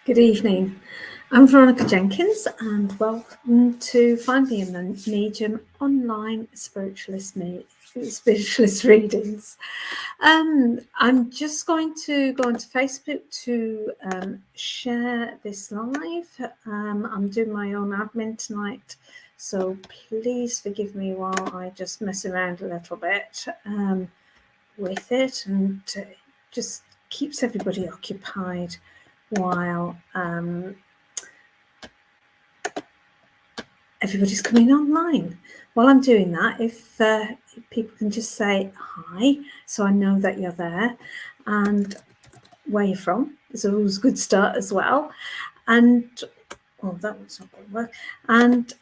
Good evening. I'm Veronica Jenkins and welcome to FindMeAMedium online spiritualist readings. I'm just going to go onto Facebook to share this live. I'm doing my own admin tonight, so please forgive me while I just mess around a little bit with it, and just keeps everybody occupied while everybody's coming online. While I'm doing that, if people can just say hi, so I know that you're there, and where you're from is always a good start as well. And that was not going to work. And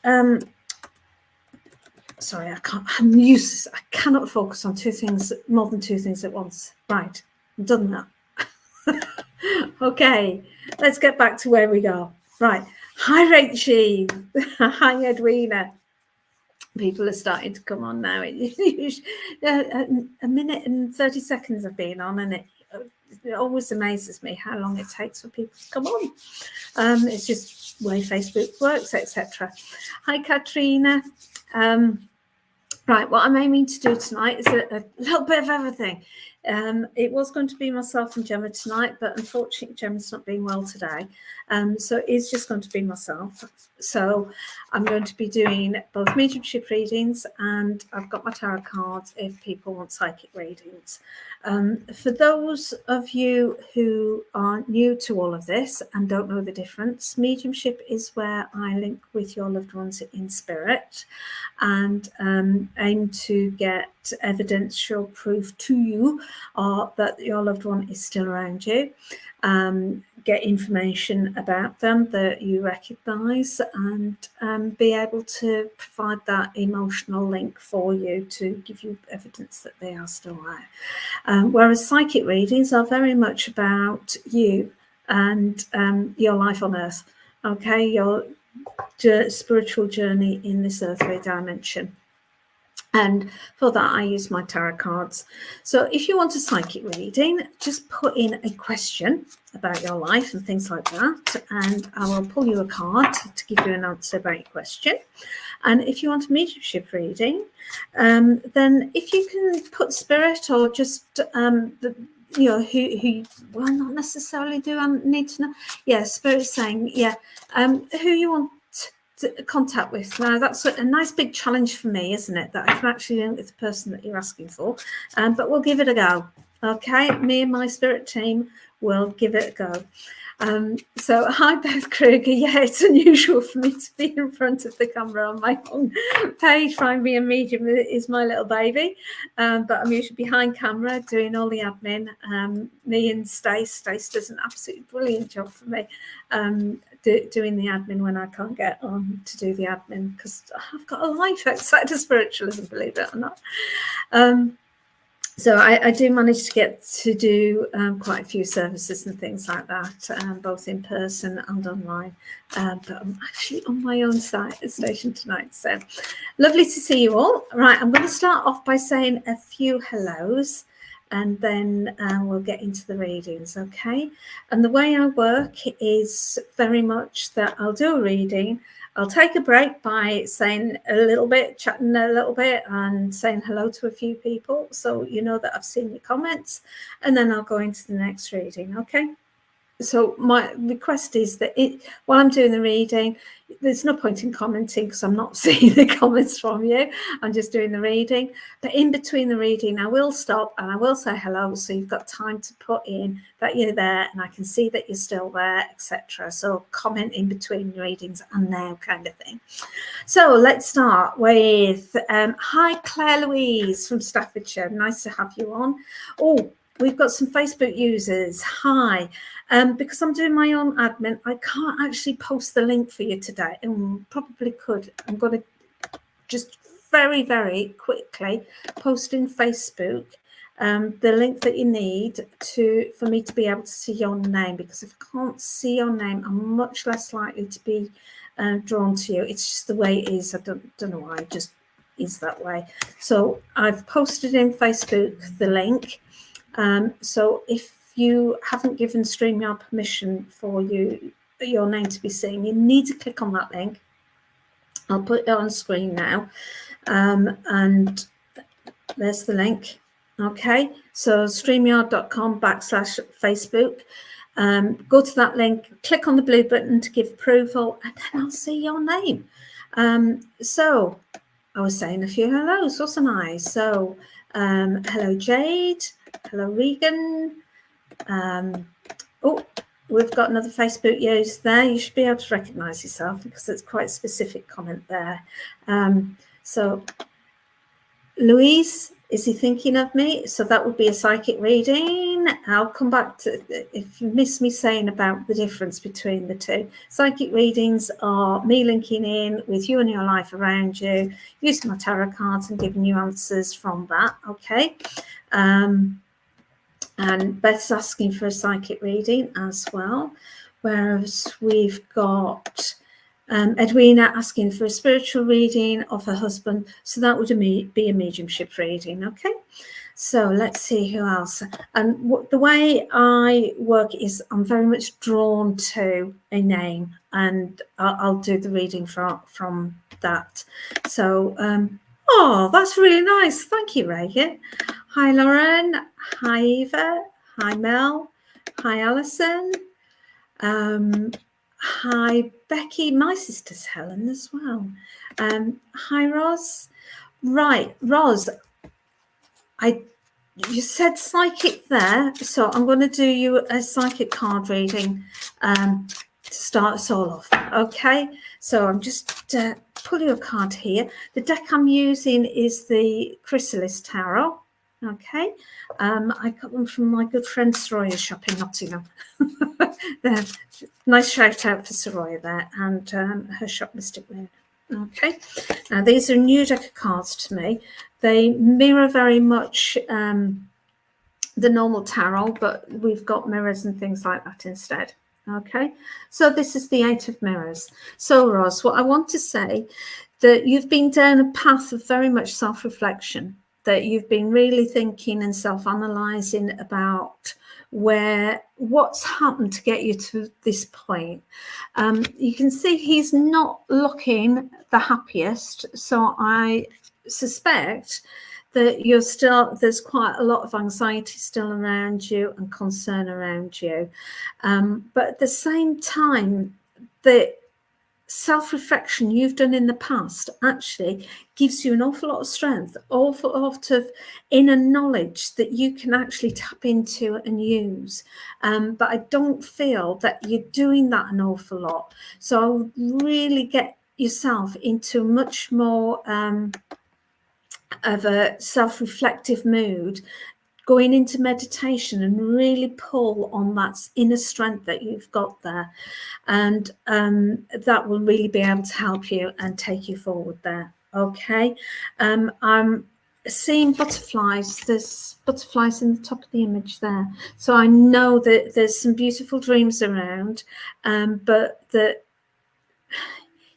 sorry, I'm useless. I cannot focus on more than two things at once. Right, I've done that. Okay, let's get back to where we go. Right. Hi, Rachie. Hi, Edwina. People are starting to come on now. A minute and 30 seconds I've been on, and it always amazes me how long it takes for people to come on. It's just the way Facebook works, etc. Hi, Katrina. Right, what I'm aiming to do tonight is a little bit of everything. It was going to be myself and Gemma tonight, but unfortunately Gemma's not being well today. So it's just going to be myself. So I'm going to be doing both mediumship readings, and I've got my tarot cards if people want psychic readings. For those of you who are new to all of this and don't know the difference, mediumship is where I link with your loved ones in spirit and aim to get evidential proof to you that your loved one is still around you, get information about them that you recognise, and be able to provide that emotional link for you to give you evidence that they are still there. Whereas psychic readings are very much about you and your life on earth, okay, your spiritual journey in this earthly dimension. And for that, I use my tarot cards. So if you want a psychic reading, just put in a question about your life and things like that, and I will pull you a card to give you an answer about your question. And if you want a mediumship reading, then if you can put spirit or just who well, not necessarily do I need to know. Yeah, spirit saying, who you want to contact with. Now that's a nice big challenge for me, isn't it, that I can actually link with the person that you're asking for, but we'll give it a go. Okay, me and my spirit team will give it a go. So hi Beth Kruger. Yeah, it's unusual for me to be in front of the camera on my own page. FindMeAMedium is my little baby, but I'm usually behind camera doing all the admin. Me and Stace does an absolutely brilliant job for me doing the admin when I can't get on to do the admin, because I've got a life outside of spiritualism, believe it or not. So I do manage to get to do quite a few services and things like that, both in person and online. But I'm actually on my own station tonight. So lovely to see you all. Right, I'm going to start off by saying a few hellos, and then we'll get into the readings, okay? And the way I work is very much that I'll do a reading, I'll take a break by saying a little bit, chatting a little bit, and saying hello to a few people, so you know that I've seen your comments, and then I'll go into the next reading, okay? So my request is that while I'm doing the reading, there's no point in commenting because I'm not seeing the comments from you. I'm just doing the reading. But in between the reading, I will stop and I will say hello. So you've got time to put in that you're there and I can see that you're still there, etc. So comment in between readings and now kind of thing. So let's start with, hi, Claire Louise from Staffordshire. Nice to have you on. Oh, we've got some Facebook users. Hi. Because I'm doing my own admin, I can't actually post the link for you today, and probably could. I'm going to just very, very quickly post in Facebook the link that you need for me to be able to see your name, because if I can't see your name, I'm much less likely to be drawn to you. It's just the way it is. I don't know why, it just is that way. So I've posted in Facebook the link. So if you haven't given StreamYard permission for your name to be seen, you need to click on that link. I'll put it on screen now, and there's the link. Okay, so streamyard.com/Facebook. Go to that link, click on the blue button to give approval, and then I'll see your name. So I was saying a few hellos, wasn't I? So hello Jade, hello Regan. Oh, we've got another Facebook user there. You should be able to recognise yourself because it's quite a specific comment there. So Louise, is he thinking of me? So that would be a psychic reading. I'll come back to, if you missed me saying about the difference between the two. Psychic readings are me linking in with you and your life around you, using my tarot cards and giving you answers from that, okay? And Beth's asking for a psychic reading as well, whereas we've got Edwina asking for a spiritual reading of her husband, so that would be a mediumship reading. Okay, so let's see who else. And the way I work is I'm very much drawn to a name, and I'll do the reading from that. So oh, that's really nice. Thank you, Reagan. Hi Lauren, hi Eva, hi Mel, hi Alison. Hi Becky, my sister's Helen as well. Hi Roz. Right, Roz, you said psychic there, so I'm going to do you a psychic card reading to start us all off. Okay, so I'm just pull you a card here. The deck I'm using is the Chrysalis Tarot. Okay, I got them from my good friend Soroya's shop in Nottingham. Nice shout out for Soraya there, and her shop Mystic Moon. Okay, now these are new deck of cards to me. They mirror very much the normal tarot, but we've got mirrors and things like that instead. Okay, so this is the Eight of Mirrors. So Roz, what I want to say, that you've been down a path of very much self-reflection, that you've been really thinking and self-analysing about what's happened to get you to this point. You can see he's not looking the happiest, so I suspect that there's quite a lot of anxiety still around you and concern around you, but at the same time, the self-reflection you've done in the past actually gives you an awful lot of strength, awful lot of inner knowledge that you can actually tap into and use, but I don't feel that you're doing that an awful lot. So I would really get yourself into much more of a self-reflective mood, going into meditation and really pull on that inner strength that you've got there, and that will really be able to help you and take you forward there. Okay, I'm seeing butterflies. There's butterflies in the top of the image there, so I know that there's some beautiful dreams around, but that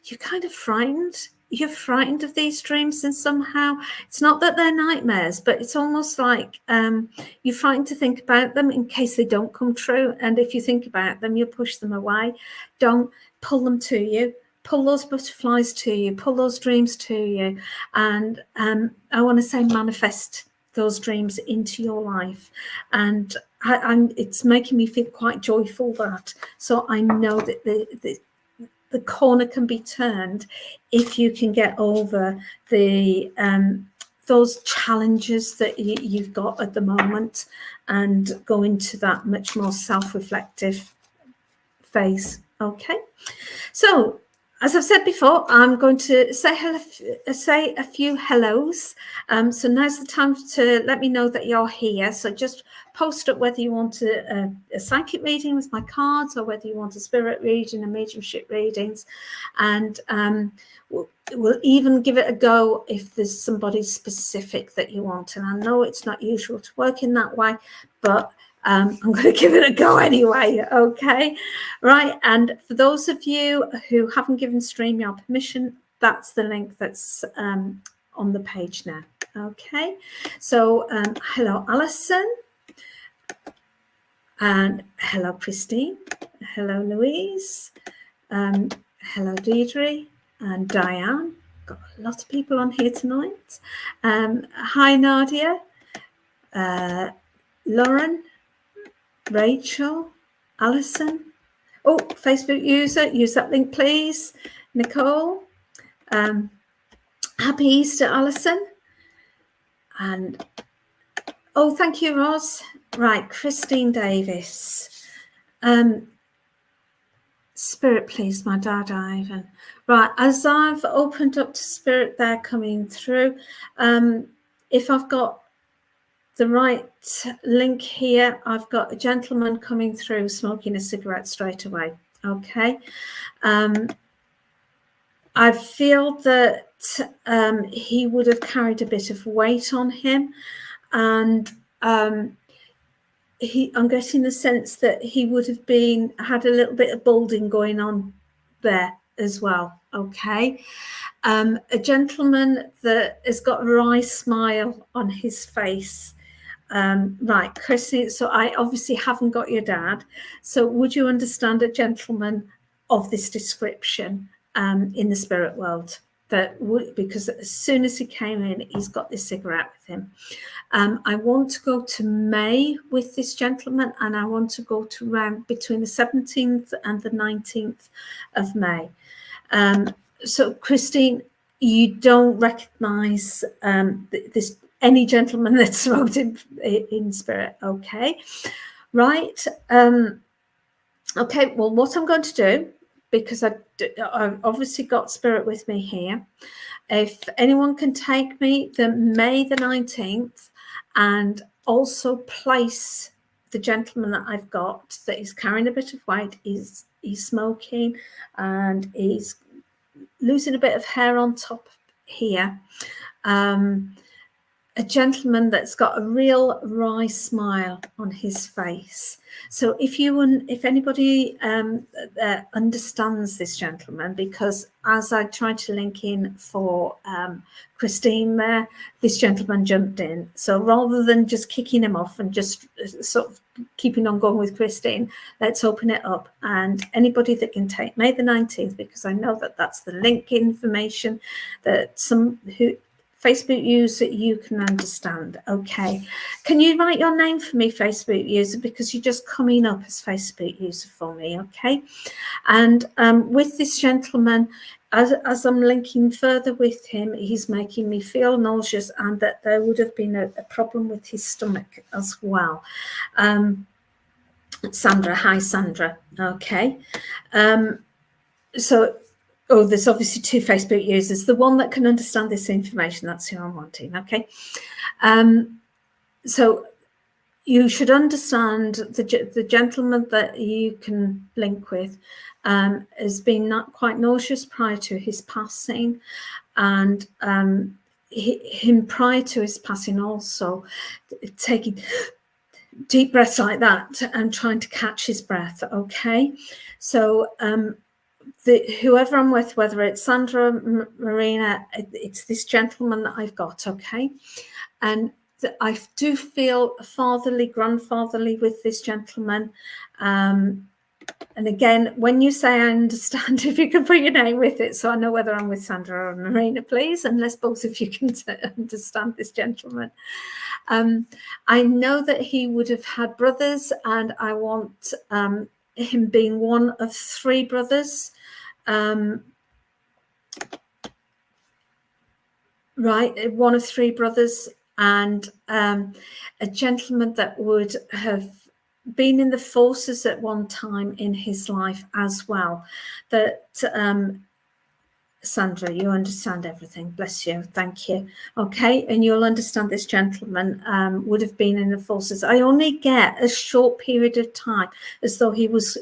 you're kind of frightened. You're frightened of these dreams, and somehow it's not that they're nightmares, but it's almost like you're frightened to think about them in case they don't come true. And if you think about them, you push them away. Don't pull them to you. Pull those butterflies to you. Pull those dreams to you. And I want to say manifest those dreams into your life. And it's making me feel quite joyful that. So I know that the corner can be turned if you can get over the those challenges that you've got at the moment and go into that much more self-reflective phase. Okay, so as I've said before, I'm going to say a few hellos. So now's the time to let me know that you're here. So just post up whether you want a psychic reading with my cards, or whether you want a spirit reading and mediumship readings. And we'll even give it a go if there's somebody specific that you want. And I know it's not usual to work in that way, but I'm going to give it a go anyway. Okay, right. And for those of you who haven't given StreamYard permission, that's the link that's on the page now. Okay, so hello Alison, And hello, Christine. Hello, Louise. Hello, Deidre and Diane. Got a lot of people on here tonight. Hi, Nadia. Lauren. Rachel. Alison. Oh, Facebook user, use that link, please. Nicole. Happy Easter, Alison. And oh, thank you, Roz. Right, Christine Davis. Spirit, please, my dad, Ivan. Right, as I've opened up to Spirit, they're coming through. If I've got the right link here, I've got a gentleman coming through smoking a cigarette straight away. Okay. I feel that he would have carried a bit of weight on him, and I'm getting the sense that he would have had a little bit of balding going on there as well. Okay. A gentleman that has got a wry smile on his face. Right, Chrissy, so I obviously haven't got your dad. So would you understand a gentleman of this description in the spirit world? That would, because as soon as he came in, he's got this cigarette with him. I want to go to May with this gentleman, and I want to go to around between the 17th and the 19th of May. So, Christine, you don't recognise this any gentleman that's smoked in spirit, okay? Right. Okay, well, what I'm going to do, because I've obviously got spirit with me here, if anyone can take me the May the 19th and also place the gentleman that I've got that is carrying a bit of weight, he's smoking and he's losing a bit of hair on top here. A gentleman that's got a real wry smile on his face. So if anybody understands this gentleman, because as I tried to link in for Christine there, this gentleman jumped in. So rather than just kicking him off and just sort of keeping on going with Christine, let's open it up. And anybody that can take May the 19th, because I know that that's the link information that Facebook user you can understand. Okay, can you write your name for me, Facebook user, because you're just coming up as Facebook user for me. Okay, and with this gentleman, as I'm linking further with him, he's making me feel nauseous, and that there would have been a problem with his stomach as well. Sandra, hi Sandra. Okay, so there's obviously two Facebook users. The one that can understand this information, that's who I'm wanting, okay? So you should understand the gentleman that you can link with has been not quite nauseous prior to his passing, and him prior to his passing also taking deep breaths like that and trying to catch his breath, okay? So whoever I'm with, whether it's Sandra, Marina, it's this gentleman that I've got, okay? And I do feel fatherly, grandfatherly with this gentleman. And again, when you say I understand, if you can put your name with it, so I know whether I'm with Sandra or Marina, please, unless both of you can understand this gentleman. I know that he would have had brothers, and I want him being one of three brothers. Right, one of three brothers, and a gentleman that would have been in the forces at one time in his life as well. That Sandra, you understand everything. Bless you. Thank you. Okay, and you'll understand this gentleman would have been in the forces. I only get a short period of time, as though he was.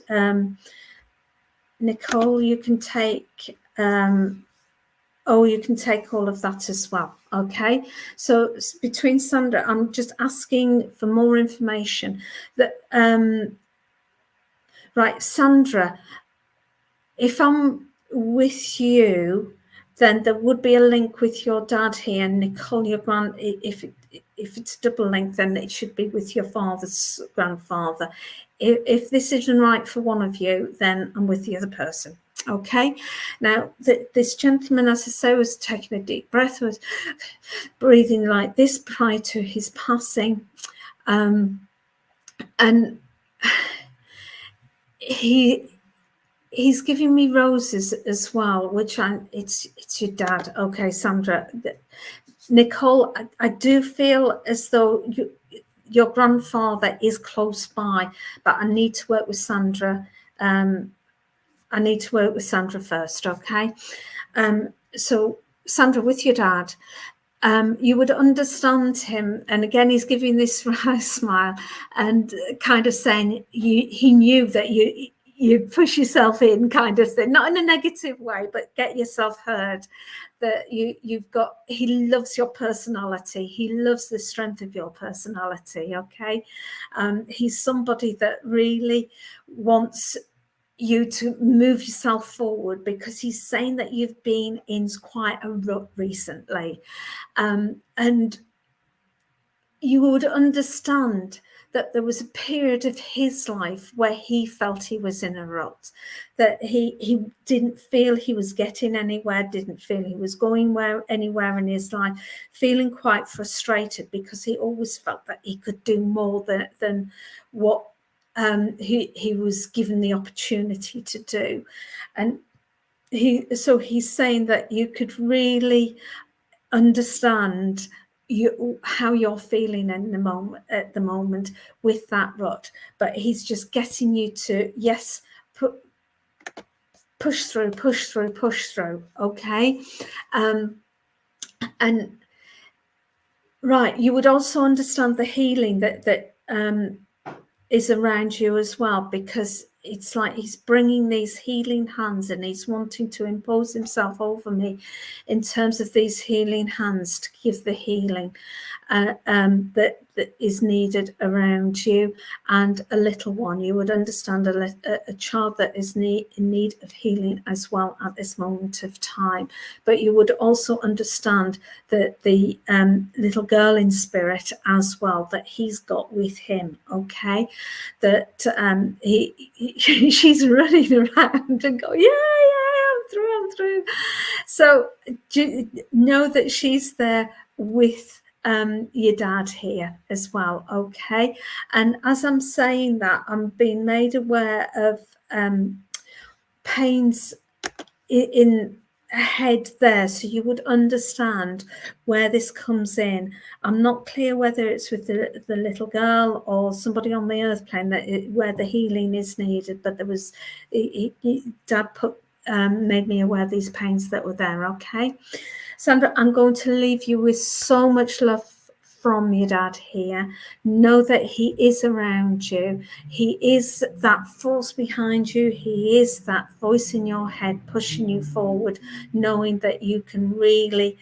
Nicole, you can take. You can take all of that as well. Okay, so between Sandra, I'm just asking for more information. That right, Sandra, if I'm with you, then there would be a link with your dad here. Nicole, your if it's double link, then it should be with your father's grandfather. If this isn't right for one of you, then I'm with the other person. Okay. Now, this gentleman, as I say, was taking a deep breath, was breathing like this prior to his passing. And he's giving me roses as well, which it's your dad. Okay, Sandra. Nicole, I do feel as though your grandfather is close by, but I need to work with Sandra. I need to work with Sandra first, okay? So, Sandra, with your dad, you would understand him. And again, he's giving this smile and kind of saying he knew that you push yourself in, kind of thing, not in a negative way, but get yourself heard. That he loves your personality. He loves the strength of your personality, okay? He's somebody that really wants you to move yourself forward, because he's saying that you've been in quite a rut recently. And you would understand that there was a period of his life where he felt he was in a rut, that he didn't feel he was getting anywhere, didn't feel he was going anywhere in his life, feeling quite frustrated because he always felt that he could do more than what he was given the opportunity to do. And he's saying that you could really understand how you're feeling at the moment with that rut, but he's just getting you to push through, okay? And right, you would also understand the healing that is around you as well, because it's like he's bringing these healing hands and he's wanting to impose himself over me in terms of these healing hands to give the healing that is needed around you. And a little one, you would understand a child that is in need of healing as well at this moment of time. But you would also understand that the little girl in spirit as well that he's got with him, okay? That she's running around and going, yeah, I'm through. So know that she's there with your dad here as well, okay? And as I'm saying that, I'm being made aware of pains in head there, so you would understand where this comes in. I'm not clear whether it's with the little girl or somebody on the earth plane where the healing is needed, but there was dad made me aware of these pains that were there, okay? Sandra, I'm going to leave you with so much love from your dad here. Know that he is around you. He is that force behind you. He is that voice in your head pushing you forward, knowing that you can really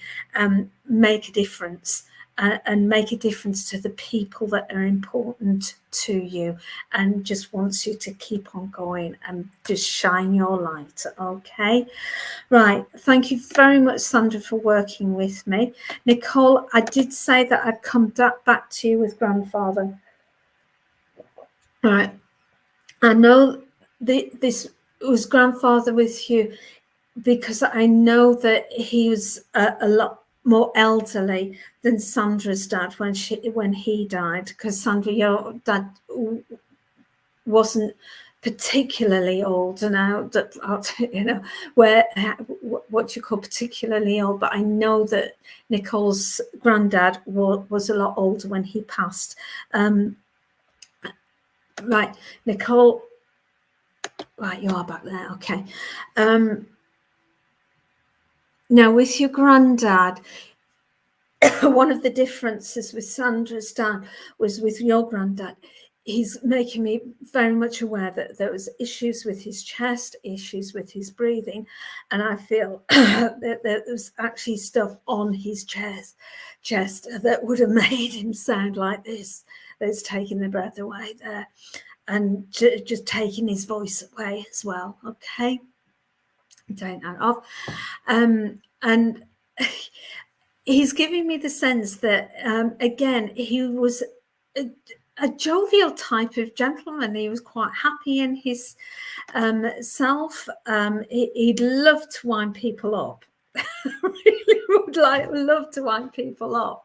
make a difference and make a difference to the people that are important to you, and just wants you to keep on going and just shine your light, okay? Right, thank you very much, Sandra, for working with me. Nicole, I did say that I'd come back to you with grandfather. All right, I know this was grandfather with you because I know that he was a lot more elderly than Sandra's dad when he died, because Sandra, your dad wasn't particularly old, and what you call particularly old, but I know that Nicole's granddad was a lot older when he passed. Right, Nicole, right, you are back there, okay. Now with your granddad, one of the differences with Sandra's dad was with your granddad. He's making me very much aware that there was issues with his chest, issues with his breathing, and I feel that there was actually stuff on his chest that would have made him sound like this. That's taking the breath away there, and just taking his voice away as well. Okay, take that off. and he's giving me the sense that, again, he was a jovial type of gentleman. He was quite happy in his self. He'd love to wind people up. Really would love to wind people up,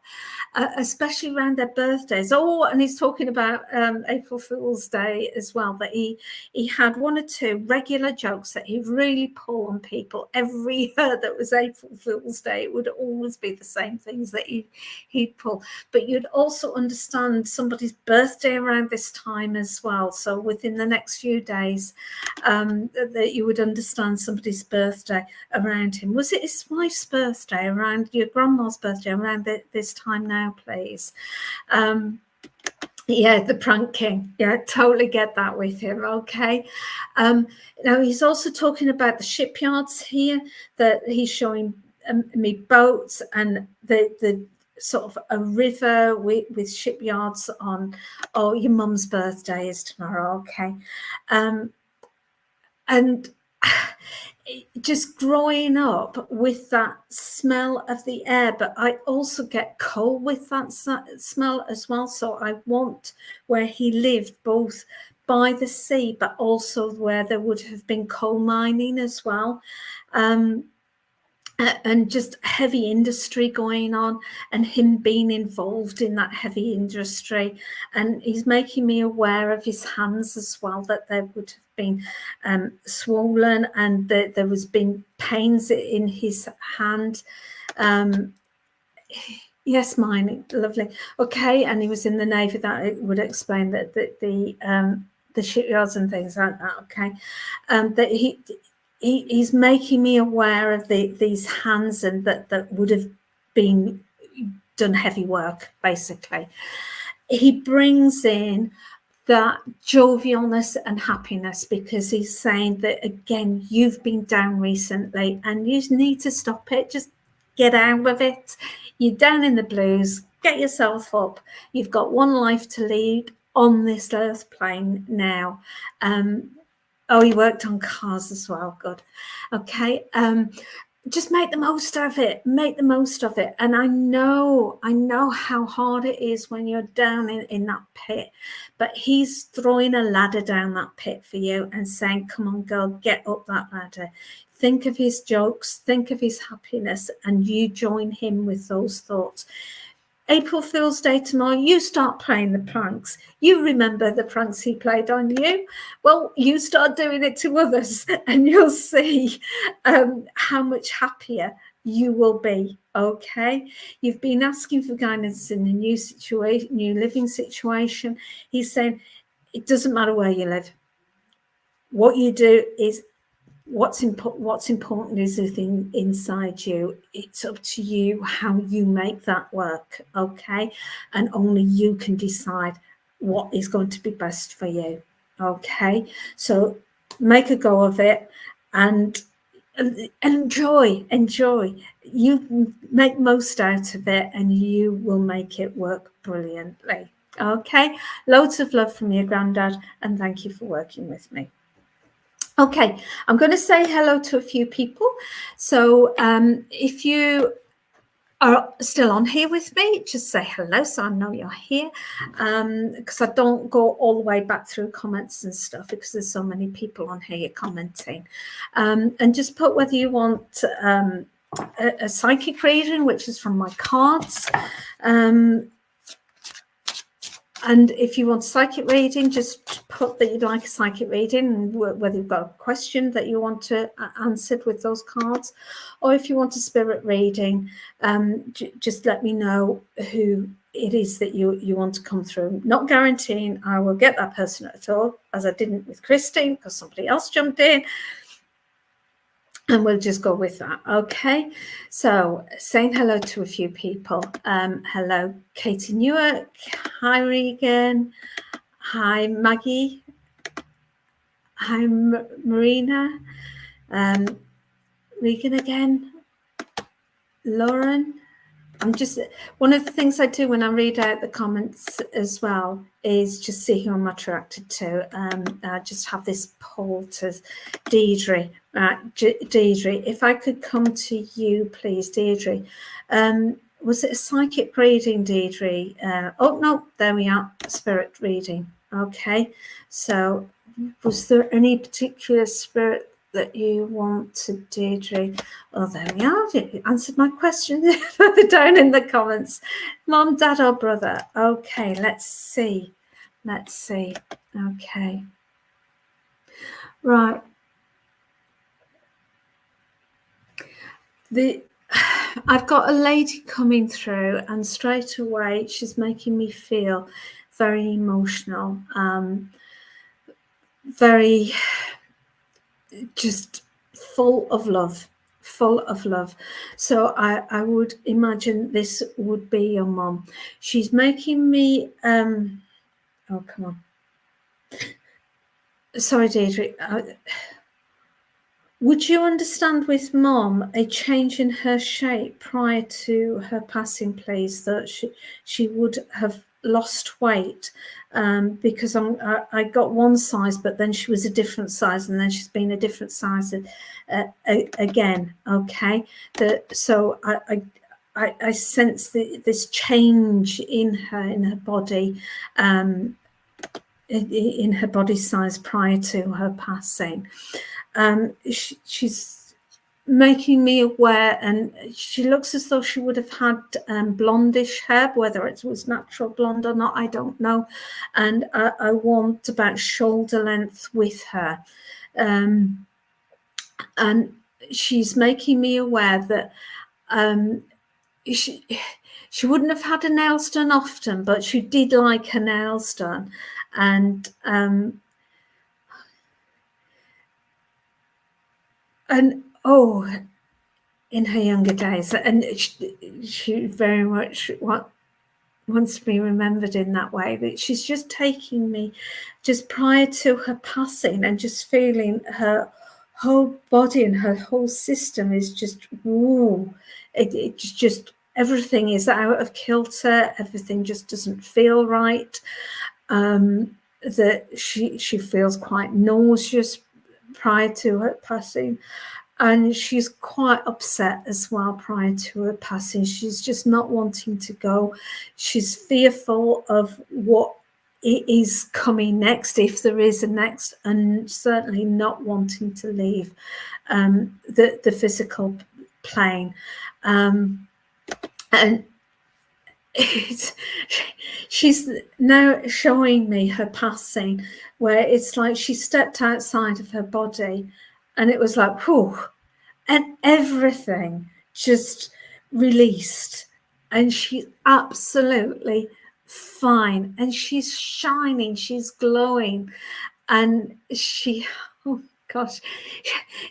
especially around their birthdays. Oh, and he's talking about April Fool's Day as well, that he had one or two regular jokes that he'd really pull on people every year that was April Fool's Day. It would always be the same things that he'd pull. But you'd also understand somebody's birthday around this time as well. So within the next few days, that you would understand somebody's birthday around him. Was it his wife's birthday, around your grandma's birthday, around this time now, please? Yeah, the prank king. Yeah, totally get that with him. Okay. Now he's also talking about the shipyards here, that he's showing me boats and the sort of a river with shipyards on. Oh, your mum's birthday is tomorrow. Okay. And just growing up with that smell of the air, but I also get cold with that smell as well. So I want where he lived, both by the sea, but also where there would have been coal mining as well. And just heavy industry going on, and him being involved in that heavy industry. And he's making me aware of his hands as well, that there would have been swollen, and there was been pains in his hand. Yes, mine, lovely. Okay, and he was in the Navy. That would explain that the shipyards and things like that. Okay, that he's making me aware of these hands, and that would have been done heavy work, basically. He brings in that jovialness and happiness, because he's saying that, again, you've been down recently and you need to stop it. Just get out of it. You're down in the blues. Get yourself up. You've got one life to lead on this earth plane now. Oh, he worked on cars as well. Good. Okay. Just make the most of it. Make the most of it. And I know how hard it is when you're down in that pit. But he's throwing a ladder down that pit for you and saying, come on, girl, get up that ladder. Think of his jokes. Think of his happiness. And you join him with those thoughts. April Fool's Day tomorrow, you start playing the pranks. You remember the pranks he played on you. Well, you start doing it to others, and you'll see how much happier you will be. Okay, you've been asking for guidance in a new situation, new living situation. He's saying it doesn't matter where you live. What you do is what's important is the thing inside you. It's up to you how you make that work. Okay, and only you can decide what is going to be best for you. Okay, so make a go of it and enjoy. You make most out of it, and you will make it work brilliantly. Okay, loads of love from your granddad, and thank you for working with me. Okay, I'm going to say hello to a few people. So if you are still on here with me, just say hello so I know you're here, because I don't go all the way back through comments and stuff, because there's so many people on here commenting. And just put whether you want a psychic reading, which is from my cards. And if you want psychic reading, just put that you'd like a psychic reading, and whether you've got a question that you want to answered with those cards, or if you want a spirit reading, just let me know who it is that you want to come through. Not guaranteeing I will get that person at all, as I didn't with Christine, because somebody else jumped in. And we'll just go with that. Okay, so saying hello to a few people. Hello, Katie Newark. Hi, Regan. Hi, Maggie. Hi, Marina. Regan again. Lauren. I'm just, one of the things I do when I read out the comments as well is just see who I'm attracted to. I just have this poll to Deirdre. Deirdre, if I could come to you, please, Deirdre. Was it a psychic reading, Deirdre? Oh, no, there we are, spirit reading. Okay, so was there any particular spirit that you want to, Deirdre? Oh, there we are. You answered my question further down in the comments. Mom, dad, or brother? Okay, let's see. Let's see. Okay. Right. I've got a lady coming through, and straight away she's making me feel very emotional, very just full of love. So I would imagine this would be your mom. She's making me oh, come on, sorry, Deirdre. Would you understand with mom a change in her shape prior to her passing, please, that she would have lost weight, because I got one size, but then she was a different size, and then she's been a different size again. Okay, so I sense this change in her body, in her body size prior to her passing. She's making me aware, and she looks as though she would have had blondish hair, whether it was natural blonde or not, I don't know. And I want about shoulder length with her. And she's making me aware that she wouldn't have had her nails done often, but she did like her nails done. And oh, in her younger days, and she very much wants to be remembered in that way. That she's just taking me just prior to her passing, and just feeling her whole body and her whole system is just woo. It's just everything is out of kilter. Everything just doesn't feel right. That she feels quite nauseous prior to her passing. And she's quite upset as well prior to her passing. She's just not wanting to go. She's fearful of what is coming next, if there is a next, and certainly not wanting to leave the physical plane. And she's now showing me her passing, where it's like she stepped outside of her body, and it was like, whew, and everything just released, and she's absolutely fine, and she's shining, she's glowing, and she, oh gosh,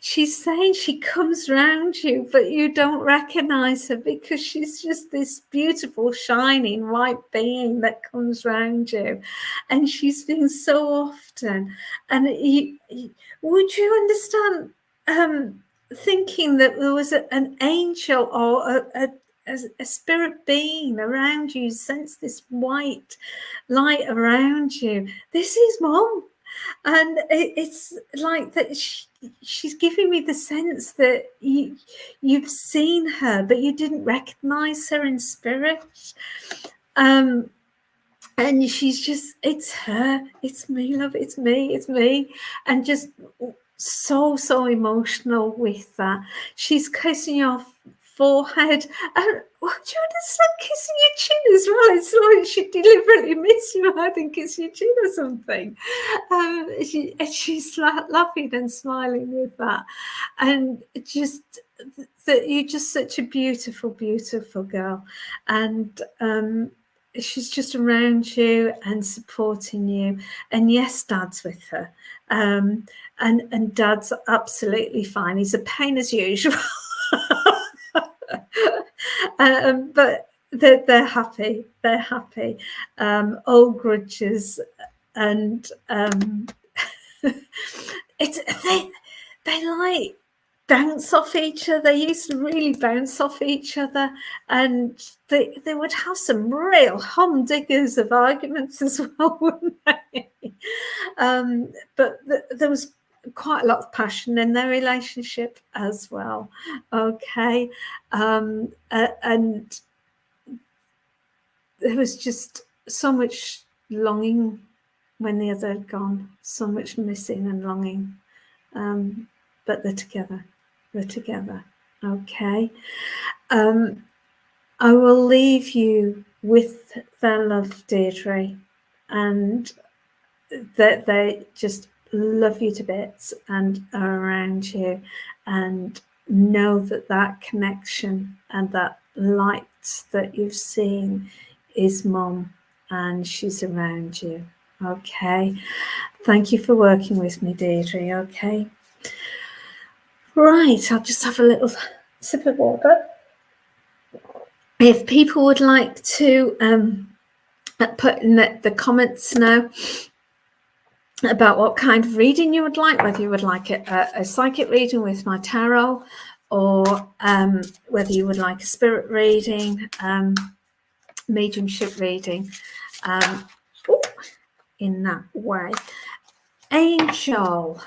she's saying she comes round you, but you don't recognize her, because she's just this beautiful shining white being that comes round you, and she's been so often. And would you understand thinking that there was an angel or a spirit being around you? Sense this white light around you. This is mom. And it's like that she's giving me the sense that you've seen her, but you didn't recognize her in spirit. And she's just, it's her, it's me, love, it's me. And just so emotional with that. She's kissing your forehead, and would you understand kissing your chin as well? It's like she deliberately missed you out and kissed your chin or something. She's laughing and smiling with that, and just that you're just such a beautiful girl, and she's just around you and supporting you. And yes, dad's with her, and dad's absolutely fine. He's a pain as usual. But they're happy. Old grudges, and it's they like bounce off each other. They used to really bounce off each other, and they would have some real humdiggers of arguments as well, wouldn't they? But there was quite a lot of passion in their relationship as well. Okay, and there was just so much longing when the other had gone, so much missing and longing. But they're together. They're together. Okay. I will leave you with their love, Deirdre, and that they just love you to bits and are around you, and know that that connection and that light that you've seen is Mum, and she's around you. Okay. Thank you for working with me, Deirdre. Okay. Right, I'll just have a little sip of water. If people would like to put in the comments now about what kind of reading you would like, whether you would like a psychic reading with my tarot, or whether you would like a spirit reading, mediumship reading, in that way. Angel.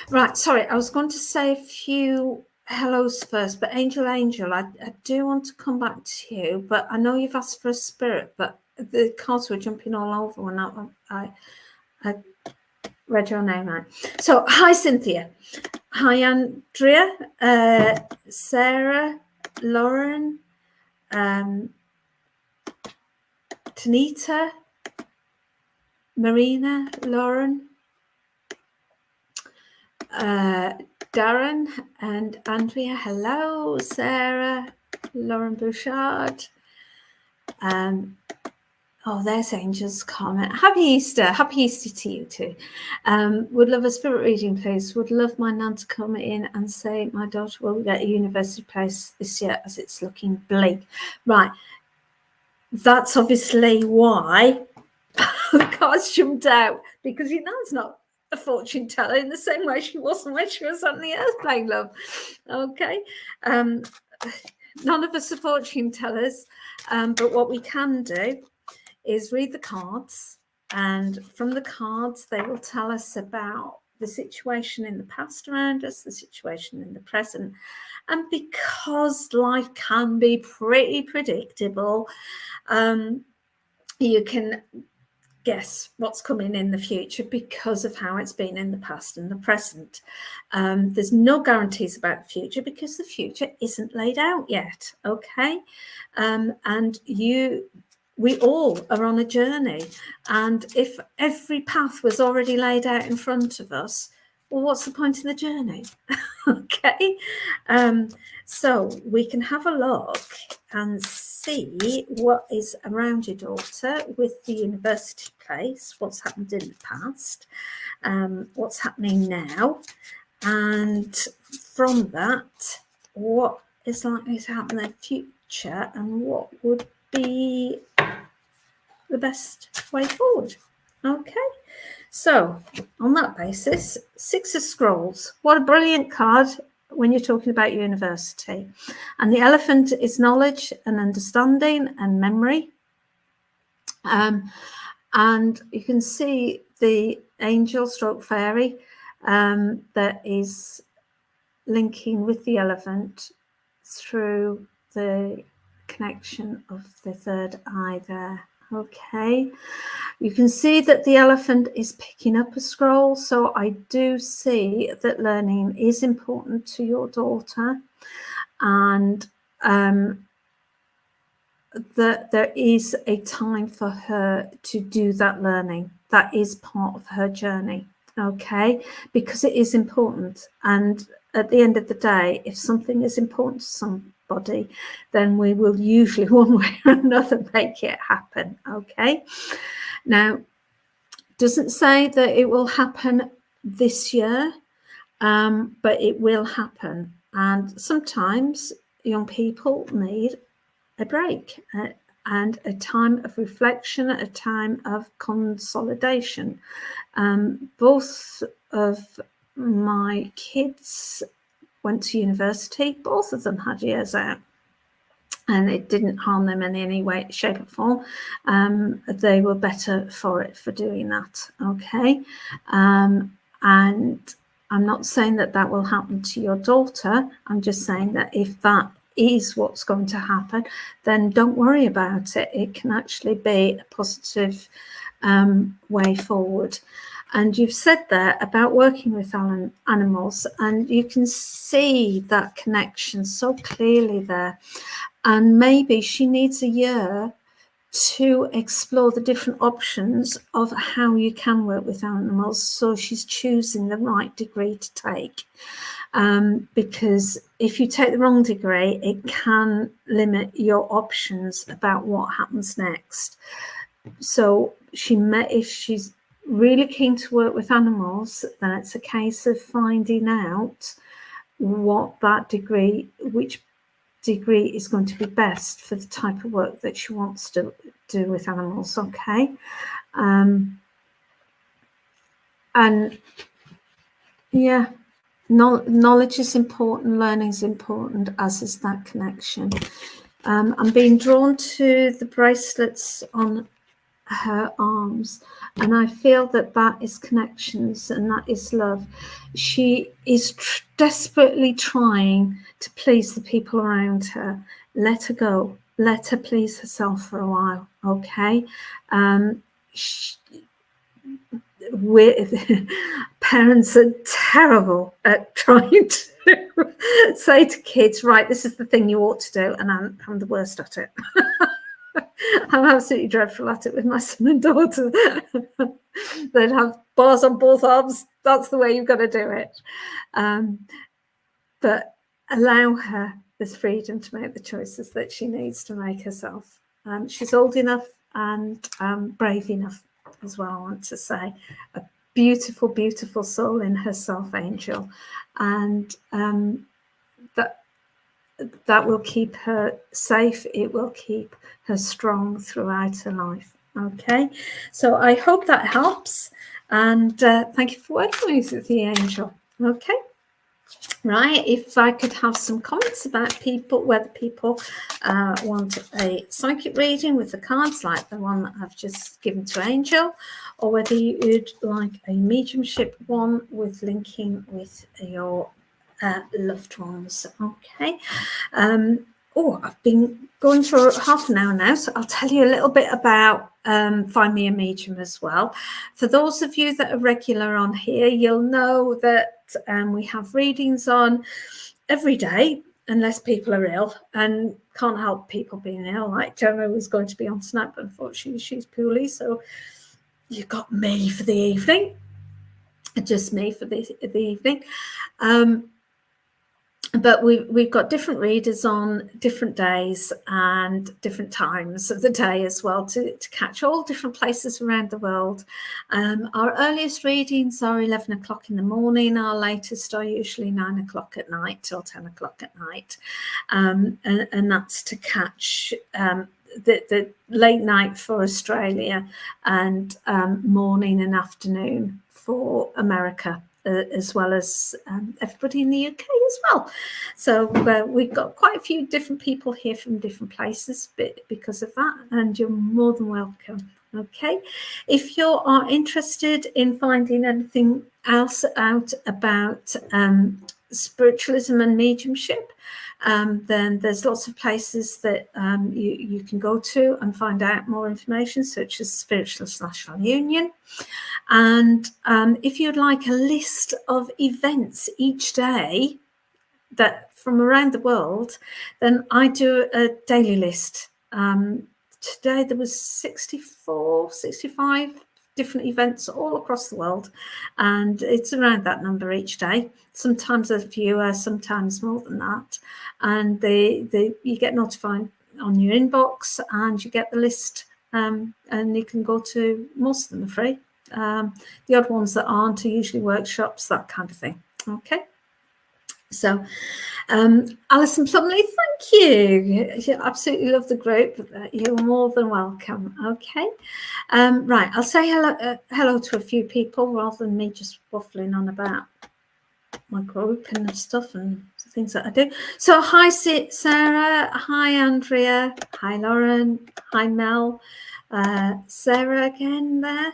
Right, sorry, I was going to say a few hellos first, but Angel, I do want to come back to you, but I know you've asked for a spirit, but the cards were jumping all over when I read your name out. So, hi, Cynthia. Hi, Andrea, Sarah, Lauren, Tanita, Marina, Lauren, Darren and Andrea. Hello, Sarah, Lauren Bouchard. Oh, there's Angel's comment. Happy Easter. Happy Easter to you too. Would love a spirit reading, please. Would love my nan to come in and say my daughter will get a university place this year as it's looking bleak. Right. That's obviously why the cards jumped out, because your nan's not a fortune teller in the same way she wasn't when she was on the earth playing love. Okay. None of us are fortune tellers, but what we can do is read the cards, and from the cards they will tell us about the situation in the past around us, the situation in the present, and because life can be pretty predictable, you can guess what's coming in the future because of how it's been in the past and the present. There's no guarantees about the future because the future isn't laid out yet. Okay. And we all are on a journey, and if every path was already laid out in front of us, well, what's the point of the journey? Okay. So we can have a look and see what is around your daughter with the university place, what's happened in the past, what's happening now, and from that, what is likely to happen in the future, and what would be the best way forward. Okay, so on that basis, Six of Scrolls. What a brilliant card when you're talking about university. And the elephant is knowledge and understanding and memory. And you can see the angel stroke fairy that is linking with the elephant through the connection of the third eye there. Okay, you can see that the elephant is picking up a scroll, so I do see that learning is important to your daughter, and that there is a time for her to do that learning. That is part of her journey, okay, because it is important. And at the end of the day, if something is important to somebody, then we will usually one way or another make it happen. Okay, now doesn't say that it will happen this year, but it will happen. And sometimes young people need a break, and a time of reflection, a time of consolidation. Both of my kids went to university. Both of them had years out, and it didn't harm them in any way, shape, or form. They were better for it, for doing that. Okay. And I'm not saying that that will happen to your daughter. I'm just saying that if that is what's going to happen, then don't worry about it. It can actually be a positive way forward. And you've said there about working with animals, and you can see that connection so clearly there. And maybe she needs a year to explore the different options of how you can work with animals, so she's choosing the right degree to take. Because if you take the wrong degree, it can limit your options about what happens next. So if she's really keen to work with animals, then it's a case of finding out what that degree, which degree is going to be best for the type of work that she wants to do with animals. Okay. And yeah, knowledge is important, learning is important, as is that connection. I'm being drawn to the bracelets on her arms, and I feel that that is connections and that is love. She is desperately trying to please the people around her. Let her go. Let her please herself for a while. Okay. Parents are terrible at trying to say to kids, right, this is the thing you ought to do, and I'm the worst at it. I'm absolutely dreadful at it with my son and daughter. They'd have bars on both arms. That's the way you've got to do it. But allow her this freedom to make the choices that she needs to make herself. She's old enough and brave enough as well, I want to say. A beautiful, beautiful soul in herself, Angel. And that will keep her safe. It will keep her strong throughout her life. Okay, so I hope that helps, and thank you for working with the angel. Okay, right, if I could have some comments about people, whether people want a psychic reading with the cards like the one that I've just given to Angel, or whether you would like a mediumship one with linking with your loved ones. Okay. I've been going for half an hour now, so I'll tell you a little bit about FindMeAMedium as well. For those of you that are regular on here, you'll know that we have readings on every day, unless people are ill, and can't help people being ill. Like Gemma was going to be on tonight, but unfortunately she's poorly, so you got me for the evening, just me for the evening. But we've got different readers on different days and different times of the day as well to catch all different places around the world. Our earliest readings are 11 o'clock in the morning. Our latest are usually 9 o'clock at night till 10 o'clock at night. And that's to catch the late night for Australia and morning and afternoon for America. As well as everybody in the UK as well. So we've got quite a few different people here from different places because of that, and you're more than welcome. Okay, if you are interested in finding anything else out about spiritualism and mediumship, then there's lots of places that you can go to and find out more information, such as Spiritualist National Union. And if you'd like a list of events each day that from around the world, then I do a daily list. Today there was 65 different events all across the world, and it's around that number each day. Sometimes there's fewer, sometimes more than that, and you get notified on your inbox, and you get the list, and you can go to most of them are free. The odd ones that aren't are usually workshops, that kind of thing. Okay, So Alison Plumley, thank you. You absolutely love the group. You're more than welcome. Okay. Right, I'll say hello to a few people rather than me just waffling on about my group and stuff and things that I do. So hi Sarah, hi Andrea, hi Lauren, hi Mel, Sarah again there.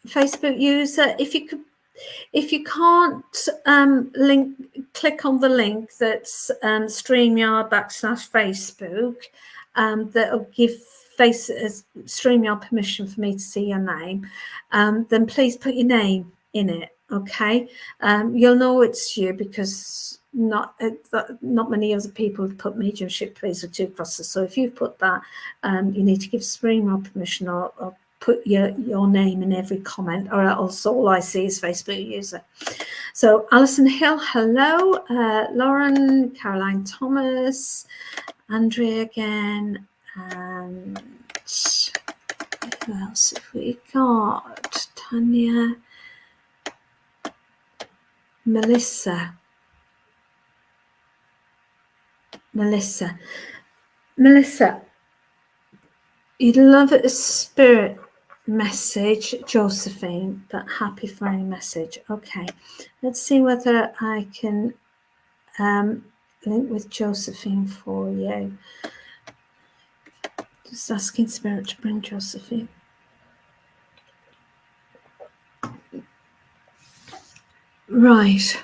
Facebook user, if you can't click on the link that's StreamYard /Facebook, that'll give StreamYard permission for me to see your name, then please put your name in it. Okay, you'll know it's you because not many other people have put mediumship please with 2 crosses. So if you've put that, you need to give StreamYard permission or put your name in every comment, or else all I see is Facebook user. So Alison Hill, hello. Lauren, Caroline Thomas, Andrea again, and who else have we got? Tanya, Melissa, you'd love a spirit message, Josephine, that happy Friday message. Okay, let's see whether I can link with Josephine for you. Just asking Spirit to bring Josephine. Right.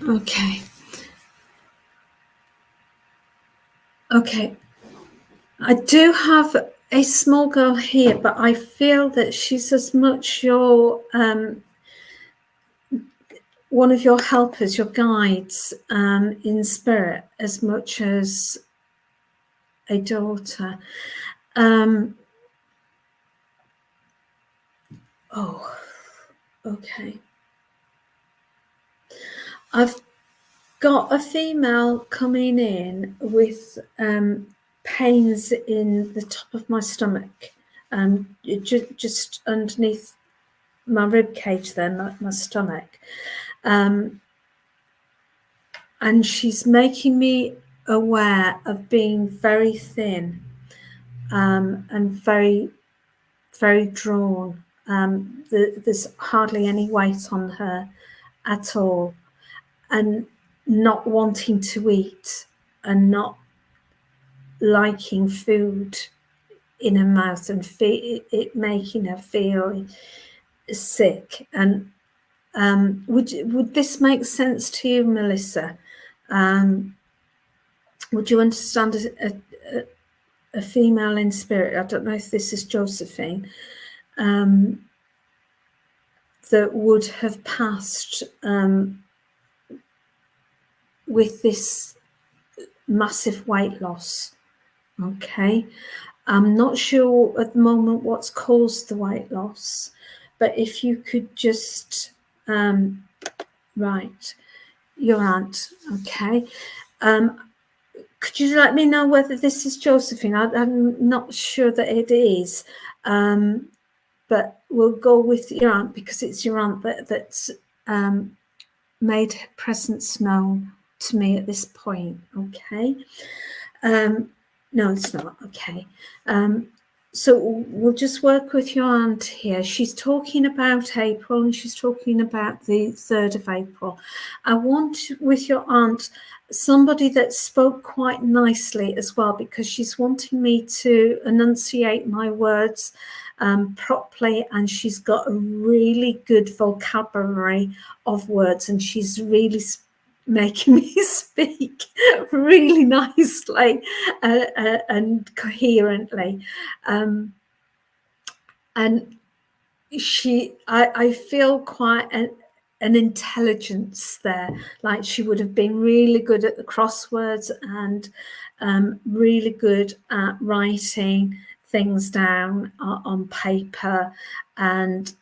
Okay. Okay. I do have a small girl here, but I feel that she's as much your one of your helpers, your guides in spirit, as much as a daughter. Oh, okay. I've got a female coming in with pains in the top of my stomach, just underneath my rib cage there, my stomach. And she's making me aware of being very thin and very, very drawn. There's hardly any weight on her at all, and not wanting to eat and not liking food in her mouth and it making her feel sick. And would this make sense to you, Melissa? Would you understand a female in spirit? I don't know if this is Josephine, that would have passed with this massive weight loss. Okay, I'm not sure at the moment what's caused the weight loss, but if you could just right, your aunt. Okay, could you let me know whether this is Josephine? I'm not sure that it is, but we'll go with your aunt because it's your aunt that's made her presence known to me at this point. Okay. No, it's not. Okay. So we'll just work with your aunt here. She's talking about April and she's talking about the 3rd of April. I want with your aunt somebody that spoke quite nicely as well, because she's wanting me to enunciate my words properly, and she's got a really good vocabulary of words, and she's really making me speak really nicely and coherently, and I feel quite an intelligence there, like she would have been really good at the crosswords and really good at writing things down on paper. And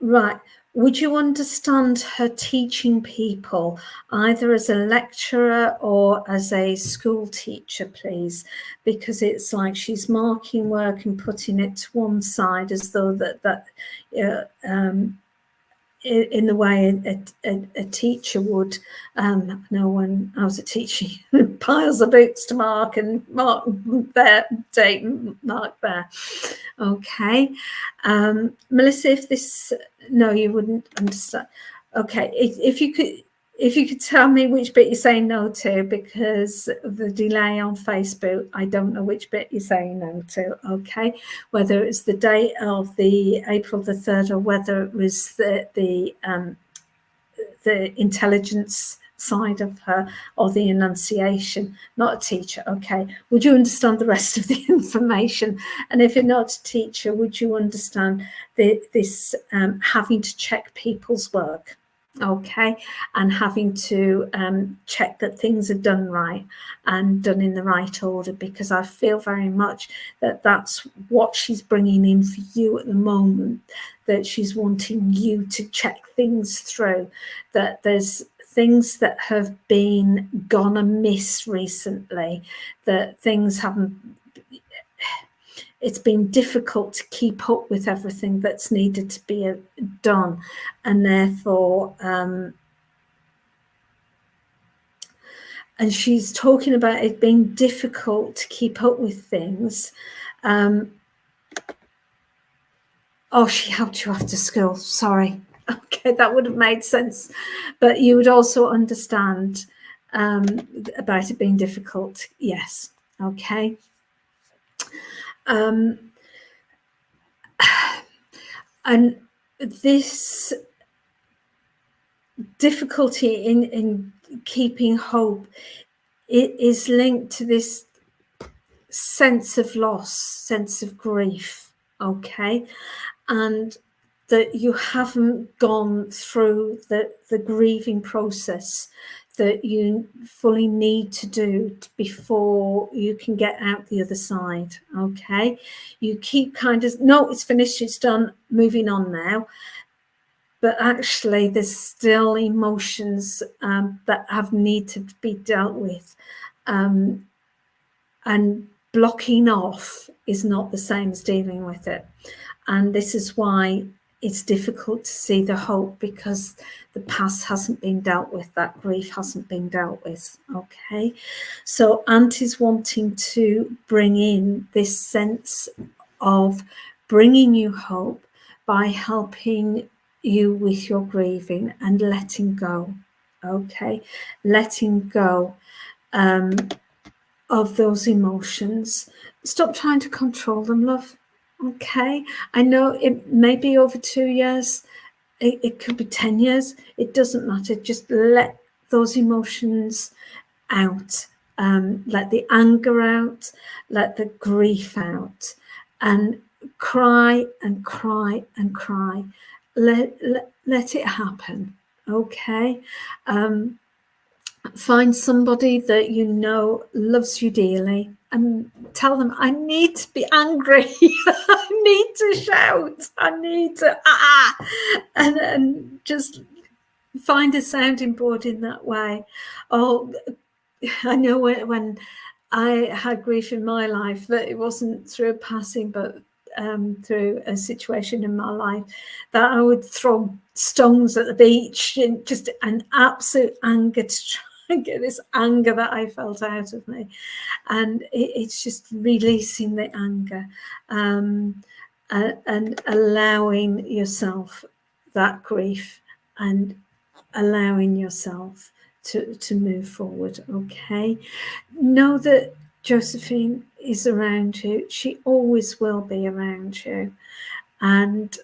right, Would you understand her teaching people, either as a lecturer or as a school teacher, please? Because it's like she's marking work and putting it to one side as though that in the way a teacher would. No, when I was a teacher, piles of books to mark and mark there, date, mark there. Okay. Melissa, if this, no, you wouldn't understand. Okay, if you could tell me which bit you're saying no to, because of the delay on Facebook, I don't know which bit you're saying no to. Okay, whether it's the date of the April the 3rd or whether it was the intelligence side of her or the enunciation. Not a teacher. Okay, would you understand the rest of the information? And if you're not a teacher, would you understand this having to check people's work? Okay, and having to check that things are done right and done in the right order, because I feel very much that that's what she's bringing in for you at the moment, that she's wanting you to check things through, that there's things that have been gone amiss recently, that things haven't, it's been difficult to keep up with everything that's needed to be done, and therefore and she's talking about it being difficult to keep up with things. Oh, she helped you after school, sorry. Okay, that would have made sense, but you would also understand about it being difficult. Yes. Okay. And this difficulty in keeping hope, it is linked to this sense of loss, sense of grief. Okay, and that you haven't gone through the grieving process that you fully need to do before you can get out the other side. Okay, you keep kind of, no, it's finished, it's done, moving on now. But actually there's still emotions that have need to be dealt with. And blocking off is not the same as dealing with it. And this is why it's difficult to see the hope, because the past hasn't been dealt with, that grief hasn't been dealt with. Okay, so Auntie's wanting to bring in this sense of bringing you hope by helping you with your grieving and letting go. Okay, letting go of those emotions. Stop trying to control them, love. Okay, I know it may be over 2 years, it could be 10 years, it doesn't matter. Just let those emotions out, let the anger out, let the grief out, and cry and cry and cry. Let it happen. Okay. Find somebody that you know loves you dearly and tell them, I need to be angry. I need to shout. I need to and just find a sounding board in that way. Oh, I know when I had grief in my life, that it wasn't through a passing, but through a situation in my life, that I would throw stones at the beach in just an absolute anger to try and get this anger that I felt out of me. And it's just releasing the anger and allowing yourself that grief and allowing yourself to move forward. Okay, know that Josephine is around you. She always will be around you, and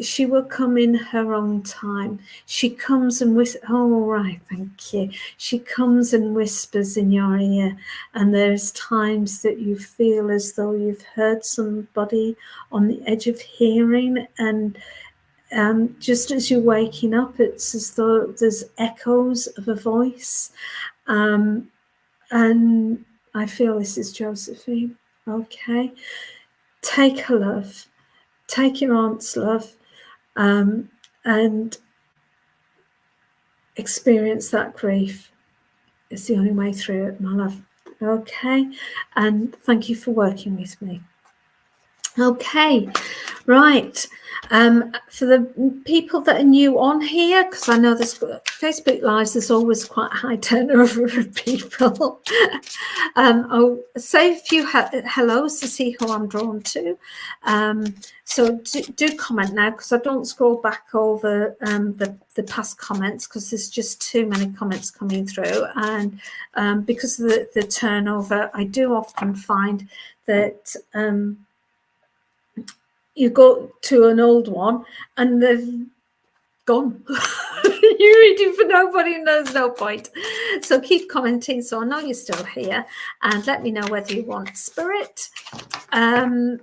she will come in her own time. She comes and whispers, oh, right, thank you. She comes and whispers in your ear, and there's times that you feel as though you've heard somebody on the edge of hearing, and just as you're waking up, it's as though there's echoes of a voice. And I feel this is Josephine. Okay. Take her love. Take your aunt's love. and experience that grief. It's the only way through it, my love. Okay, and thank you for working with me. Okay, right. For the people that are new on here, because I know this Facebook Lives, there's always quite a high turnover of people. I'll say a few hellos to see who I'm drawn to. So do comment now, because I don't scroll back over the past comments, because there's just too many comments coming through, and because of the turnover, I do often find that you go to an old one and they've gone. You're reading for nobody and there's no point. So keep commenting so I know you're still here, and let me know whether you want spirit. And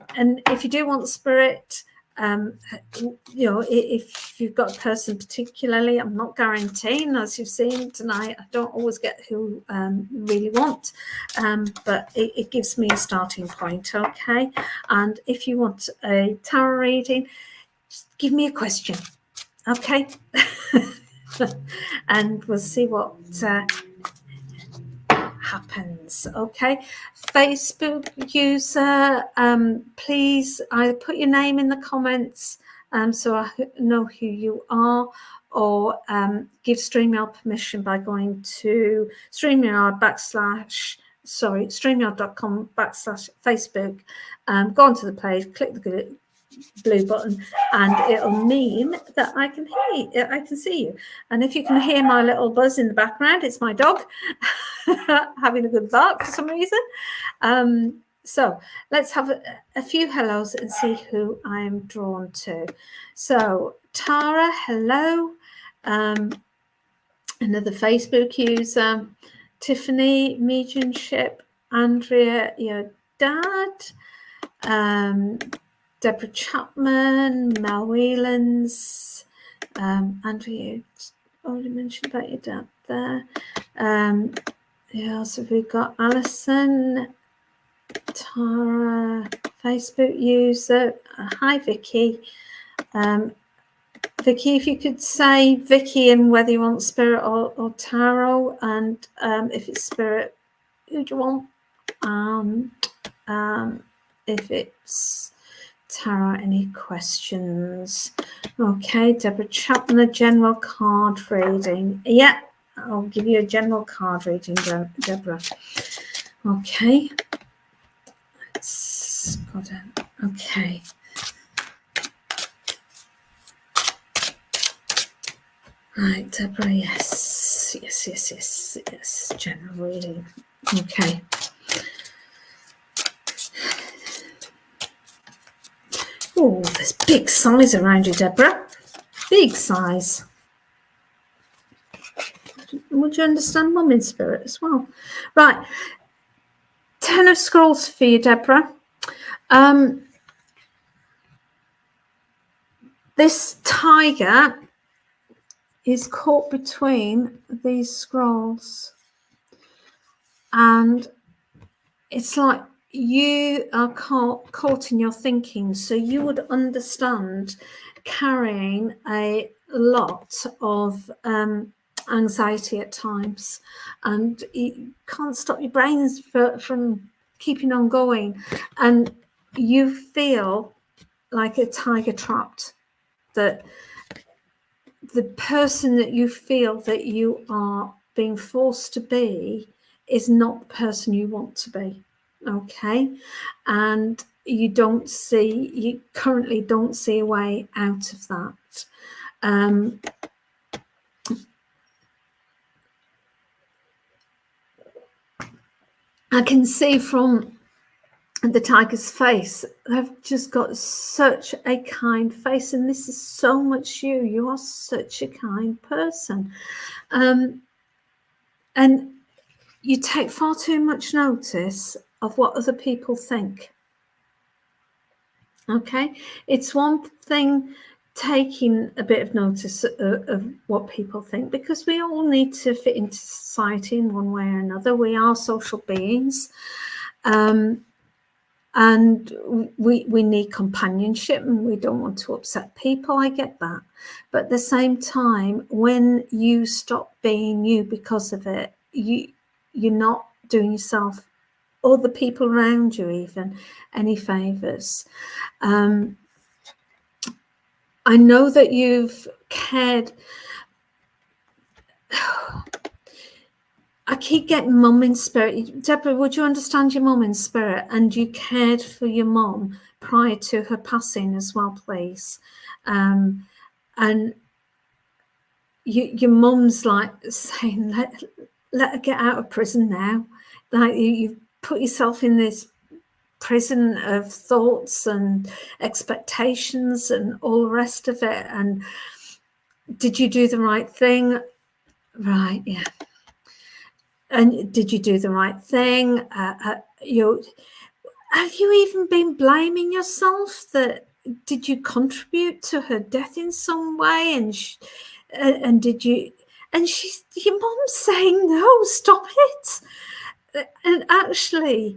if you do want spirit, you know, if you've got a person particularly, I'm not guaranteeing, as you've seen tonight, I don't always get who really want, but it gives me a starting point. Okay, and if you want a tarot reading, just give me a question. Okay. And we'll see what happens. Okay, Facebook user, please either put your name in the comments so I know who you are, or give StreamYard permission by going to StreamYard.com/Facebook, go onto the page, click the blue button, and it'll mean that I can see you. And if you can hear my little buzz in the background, it's my dog having a good bark for some reason. So let's have a few hellos and see who I am drawn to. So Tara, hello. Another Facebook user. Tiffany, Mediumship. Andrea, your dad. Deborah Chapman, Mel Whelans, Andrea, already mentioned about your dad there. Who else have we got? Alison, Tara, Facebook user. Hi, Vicky. Vicky, if you could say Vicky and whether you want spirit or tarot, and if it's spirit, who do you want? If it's tarot, any questions? Okay, Deborah Chapman, a general card reading. Yeah, I'll give you a general card reading, Deborah. Okay. Let's go down. Okay. Right, Deborah, yes. General reading. Okay. Oh, there's big size around you, Deborah. Big size. Would you understand Mum in spirit as well? Right. 10 of Scrolls for you, Deborah. This tiger is caught between these scrolls, and it's like you are caught in your thinking, so you would understand carrying a lot of anxiety at times, and you can't stop your brains from keeping on going, and you feel like a tiger trapped, that the person that you feel that you are being forced to be is not the person you want to be. Okay, and you currently don't see a way out of that. I can see from the tiger's face, they've just got such a kind face, and this is so much you. You are such a kind person, and you take far too much notice of what other people think. Okay, it's one thing taking a bit of notice of what people think, because we all need to fit into society in one way or another. We are social beings, And we need companionship, and we don't want to upset people. I get that. But at the same time, when you stop being you because of it, you're not doing yourself or the people around you even any favors. I know that you've cared. I keep getting mum in spirit. Deborah, would you understand your mum in spirit? And you cared for your mum prior to her passing as well, please. And your mum's like saying, let her get out of prison now. Like you've put yourself in this prison of thoughts and expectations and all the rest of it. And did you do the right thing? Right, yeah. And did you do the right thing? Have you even been blaming yourself? That did you contribute to her death in some way? And did you? And your mom's saying no, stop it. And actually,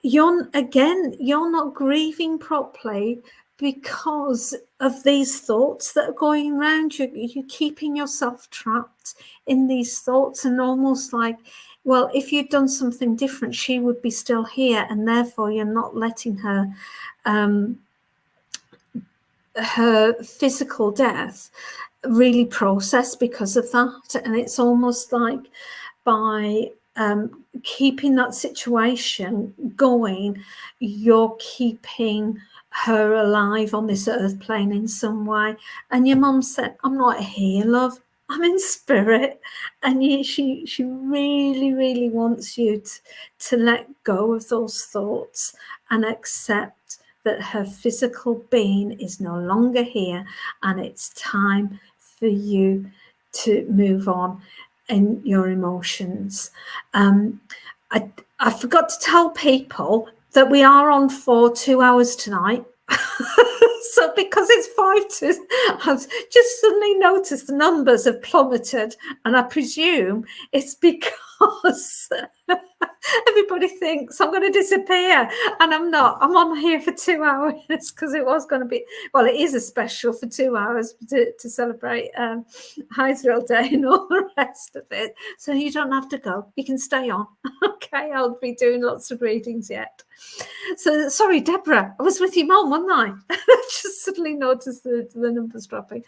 you're not grieving properly because of these thoughts that are going around you. You're keeping yourself trapped in these thoughts, and almost like, well, if you'd done something different, she would be still here, and therefore you're not letting her her physical death really process because of that. And it's almost like by keeping that situation going, you're keeping her alive on this earth plane in some way. And your mum said, I'm not here, love, I'm in spirit. And she really, really wants you to let go of those thoughts and accept that her physical being is no longer here, and it's time for you to move on in your emotions. I forgot to tell people that we are on for 2 hours tonight. So because it's 5 to, I've just suddenly noticed the numbers have plummeted, and I presume it's because everybody thinks I'm going to disappear, and I'm not. I'm on here for 2 hours because it was going to be, well, it is a special for 2 hours to celebrate Hydesville Day and all the rest of it. So you don't have to go. You can stay on. Okay, I'll be doing lots of readings yet. So sorry, Deborah, I was with your mum, wasn't I? I just suddenly noticed the numbers dropping.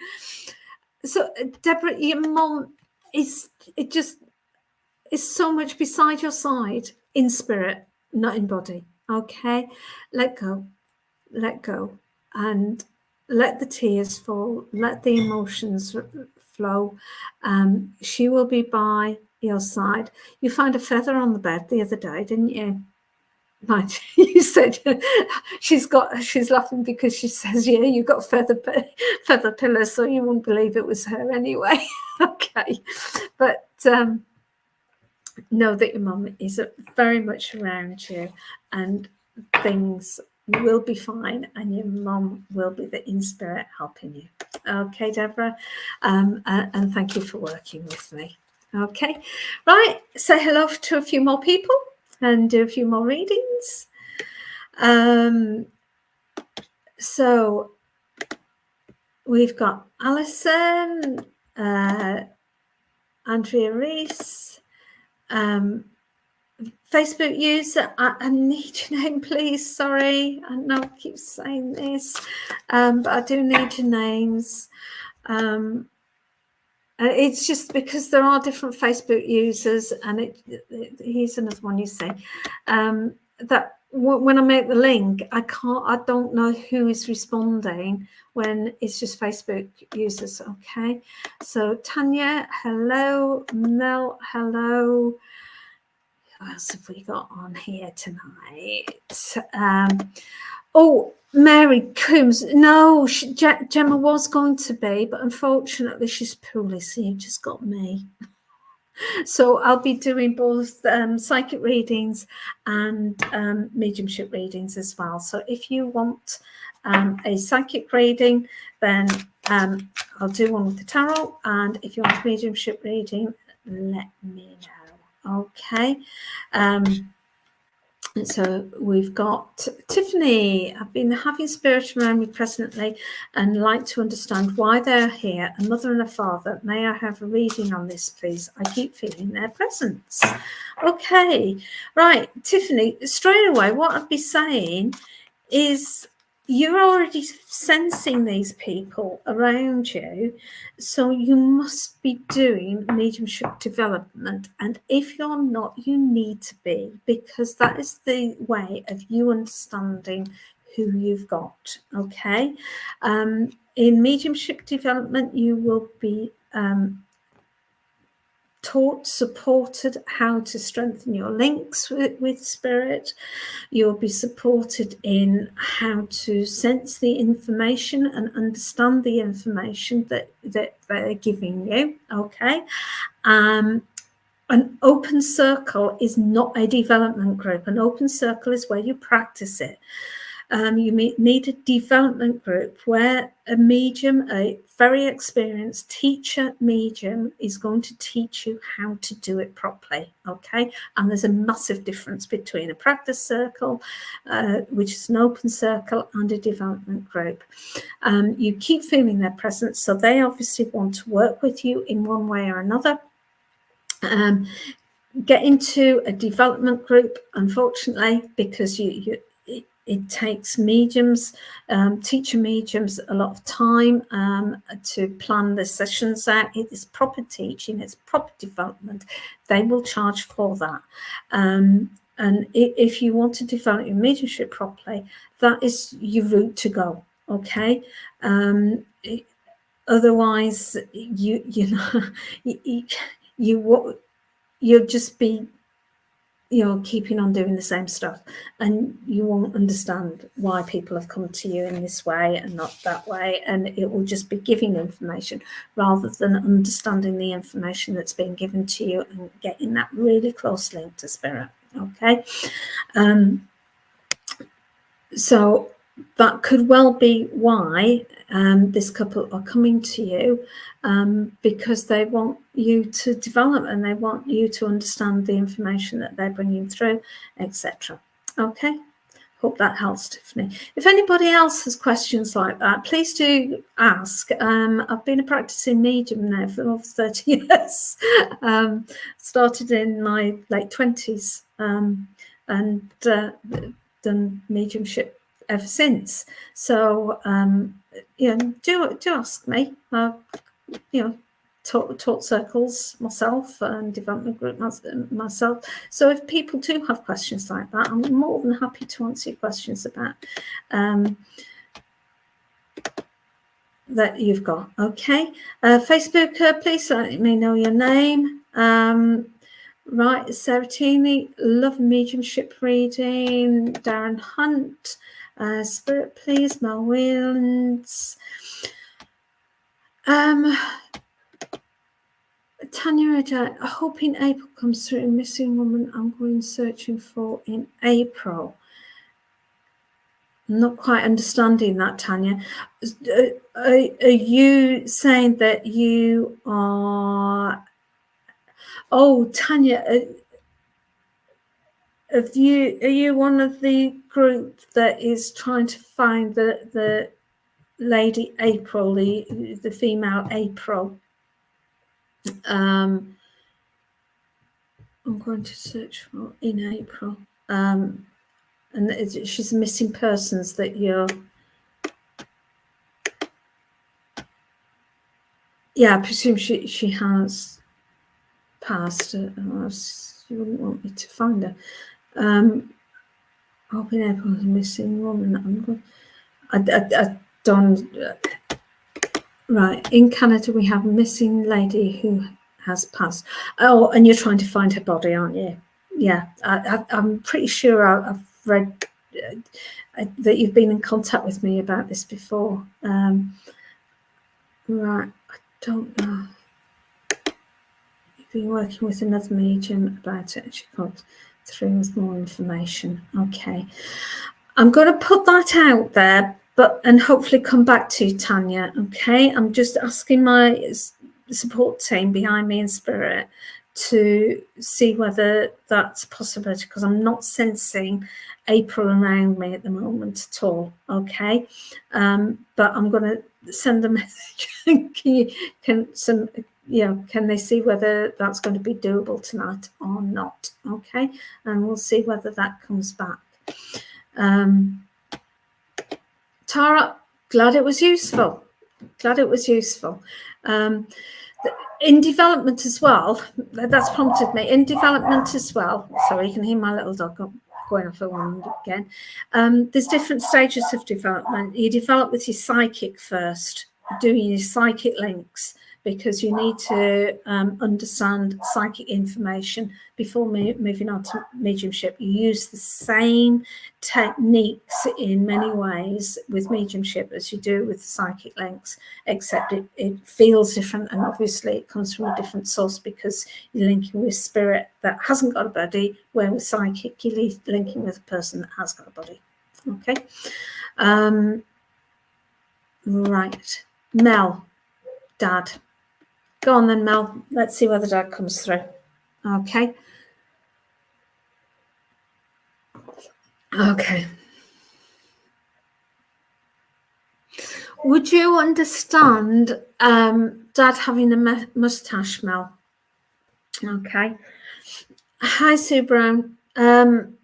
So Deborah, your mum is so much beside your side in spirit, not in body. Okay, let go, and let the tears fall, let the emotions flow. She will be by your side. You found a feather on the bed the other day, didn't you? Right. You said she's laughing because she says, yeah, you got feather pillows, so you wouldn't believe it was her anyway. Okay, but know that your mum is very much around you, and things will be fine, and your mum will be the in spirit helping you. Okay, Deborah, and thank you for working with me. Okay, right, say hello to a few more people and do a few more readings. So we've got Alison, Andrea Reese, Facebook user. I need your name, please. Sorry, I know I keep saying this, but I do need your names. It's just because there are different Facebook users, and here's another one you say that when I make the link, I don't know who is responding when it's just Facebook users. Okay, so Tanya, hello. Mel, hello. Who else have we got on here tonight? Oh, Mary Coombs. No, Gemma was going to be, but unfortunately she's poorly, so you just got me. So I'll be doing both psychic readings and mediumship readings as well. So if you want a psychic reading, then I'll do one with the tarot. And if you want a mediumship reading, let me know. Okay. So we've got Tiffany. I've been having spirit around me presently and like to understand why they're here. A mother and a father. May I have a reading on this, please? I keep feeling their presence. Okay, right, Tiffany, straight away, what I'd be saying is you're already sensing these people around you, so you must be doing mediumship development. And if you're not, you need to be, because that is the way of you understanding who you've got. Okay, in mediumship development, you will be taught, supported how to strengthen your links with spirit. You'll be supported in how to sense the information and understand the information that they're giving you. Okay. An open circle is not a development group. An open circle is where you practice it. You need a development group where a medium, a very experienced teacher medium, is going to teach you how to do it properly. Okay, and there's a massive difference between a practice circle, which is an open circle, and a development group. You keep feeling their presence, so they obviously want to work with you in one way or another. Get into a development group, unfortunately, because it takes mediums, teacher mediums, a lot of time to plan the sessions out. It is proper teaching, it's proper development. They will charge for that. And if you want to develop your mediumship properly, that is your route to go. Okay. Otherwise, you'll just be keeping on doing the same stuff, and you won't understand why people have come to you in this way and not that way, and it will just be giving information rather than understanding the information that's being given to you and getting that really close link to spirit. Okay, so that could well be why this couple are coming to you, because they want you to develop and they want you to understand the information that they're bringing through, etc. Okay, hope that helps, Tiffany. If anybody else has questions like that, please do ask. I've been a practicing medium now for over 30 years. Started in my late 20s and done mediumship ever since. So do ask me. Taught circles myself and development group myself. So if people do have questions like that, I'm more than happy to answer your questions about that you've got. Okay, Facebook, please let me know your name. Right, Saratini, love mediumship reading. Darren Hunt, spirit, please. Mel Williams. Tanya, hoping April comes through. Missing woman I'm going searching for in April. I'm not quite understanding that, Tanya. Are you saying that you are... Oh, Tanya, are you one of the group that is trying to find the lady April, the female April? I'm going to search for in April. And she's missing persons that you're... Yeah, I presume she has passed. You wouldn't want me to find her. Hoping April's a missing woman. I don't... Right, in Canada we have a missing lady who has passed. Oh, and you're trying to find her body, aren't you? Yeah, I'm pretty sure I've read that you've been in contact with me about this before. Right, I don't know. You've been working with another medium about it. She comes through with more information. Okay, I'm going to put that out there, and hopefully come back to you, Tanya. Okay, I'm just asking my support team behind me in spirit to see whether that's a possibility, because I'm not sensing April around me at the moment at all. Okay, but I'm going to send a message. Can they see whether that's going to be doable tonight or not? Okay, and we'll see whether that comes back. Tara, glad it was useful. Glad it was useful. In development as well, that's prompted me. In development as well, sorry, you can hear my little dog going off a one again. There's different stages of development. You develop with your psychic first, doing your psychic links, because you need to understand psychic information before moving on to mediumship. You use the same techniques in many ways with mediumship as you do with the psychic links, except it feels different, and obviously it comes from a different source because you're linking with spirit that hasn't got a body, where with psychic you're linking with a person that has got a body. Okay. Right. Mel, Dad. Go on then, Mel. Let's see whether Dad comes through. Okay. Okay. Would you understand Dad having a moustache, Mel? Okay. Hi, Sue Brown. And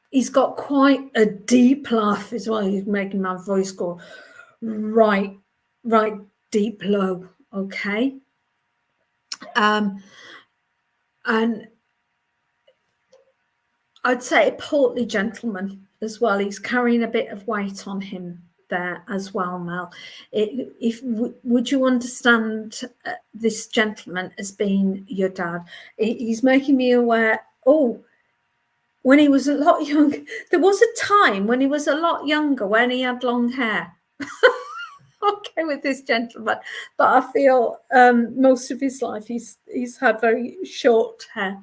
he's got quite a deep laugh as well. He's making my voice go right deep low. Okay. And I'd say a portly gentleman as well. He's carrying a bit of weight on him there as well, Mel. Would you understand this gentleman as being your dad? He's making me aware. Oh, when he was a lot younger, there was a time when he was a lot younger when he had long hair. Okay, with this gentleman, but I feel most of his life he's had very short hair,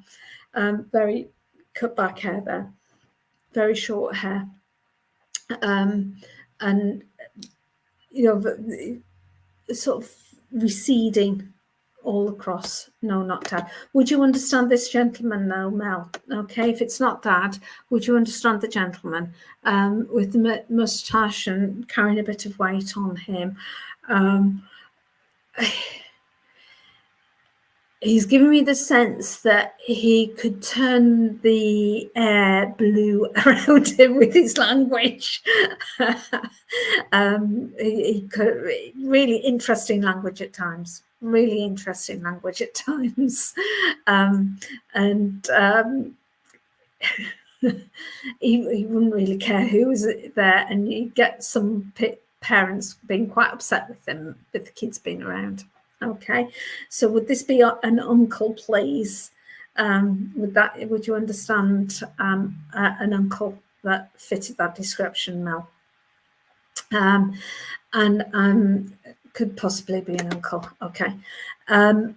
very cut back hair there, very short hair, and sort of receding all across. No, not Dad. Would you understand this gentleman now, Mel? Okay, if it's not Dad, would you understand the gentleman with the moustache and carrying a bit of weight on him? He's given me the sense that he could turn the air blue around him with his language. He could, really interesting language at times. Really interesting language at times. He wouldn't really care who was there, and you get some parents being quite upset with them, with the kids being around. Okay, so would this be an uncle, please? Would you understand an uncle that fitted that description, Mel? And could possibly be an uncle. Okay, and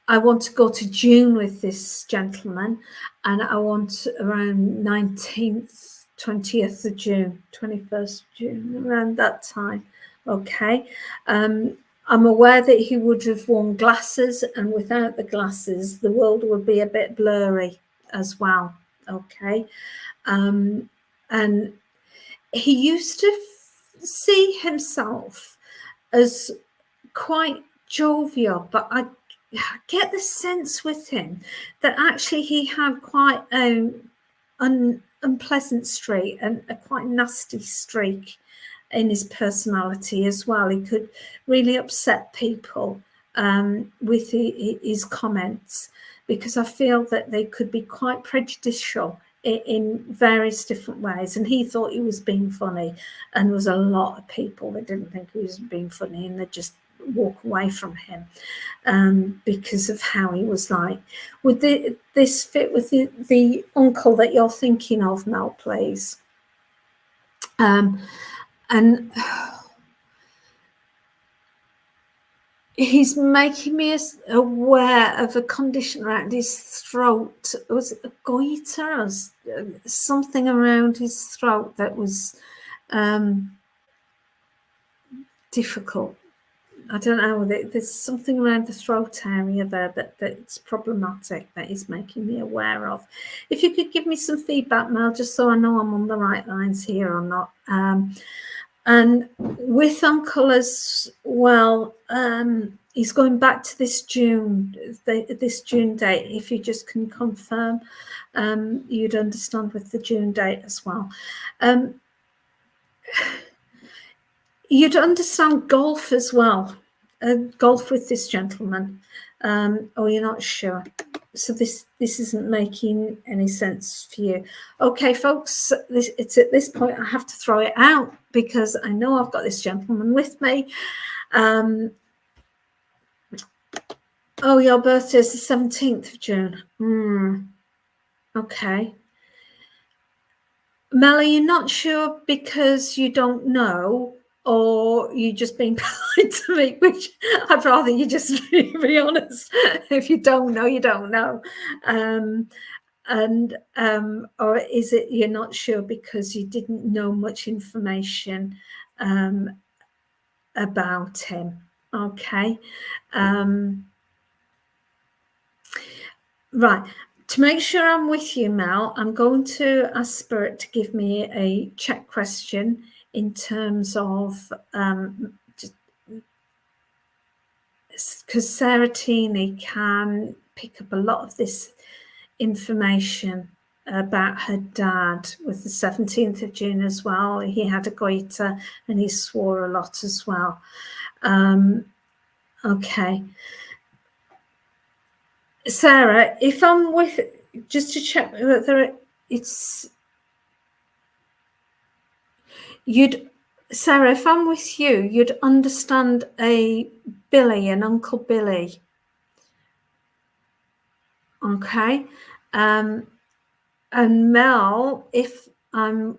I want to go to June with this gentleman, and I want around 19th, 20th of June, 21st of June, around that time. Okay. I'm aware that he would have worn glasses, and without the glasses, the world would be a bit blurry as well. Okay. And he used to see himself as quite jovial, but I get the sense with him that actually he had quite an unpleasant streak and a quite nasty streak in his personality as well. He could really upset people with his comments, because I feel that they could be quite prejudicial in various different ways. And he thought he was being funny, and there was a lot of people that didn't think he was being funny, and they just walk away from him because of how he was like. Would this fit with the uncle that you're thinking of, Mel, please? And he's making me aware of a condition around his throat. Was it a goiter or something around his throat that was difficult I don't know, there's something around the throat area there that's problematic, that is making me aware of. If you could give me some feedback, Mel, just so I know I'm on the right lines here or not. And with Uncle as well, he's going back to this June date. If you just can confirm, you'd understand with the June date as well. You'd understand golf as well. Golf with this gentleman. Or you're not sure. So this isn't making any sense for you. Okay, folks, it's at this point I have to throw it out because I know I've got this gentleman with me. Oh, your birthday is the 17th of June. Okay. Mel, are you not sure because you don't know, or you just being polite to me, which I'd rather you just be honest. If you don't know, you don't know. Or is it you're not sure because you didn't know much information about him? Okay. Right. To make sure I'm with you, Mel, I'm going to ask Spirit to give me a check question in terms of because Sarah Teeny can pick up a lot of this information about her dad with the 17th of June as well. He had a goiter and he swore a lot as well. Okay. Sarah, if I'm with, just to check whether Sarah, if I'm with you, you'd understand an Uncle Billy. Okay. And Mel, if I'm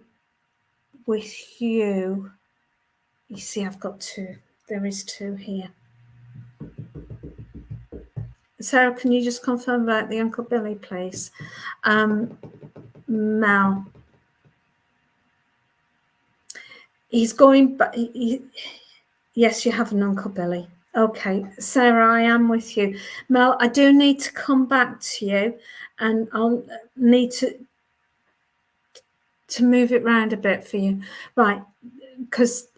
with you, you see, I've got two. There is two here. Sarah, can you just confirm about the Uncle Billy, please? Mel. He's going back. Yes, you have an Uncle Billy. Okay, Sarah, I am with you. Mel, I do need to come back to you, and I'll need to move it round a bit for you. Right, because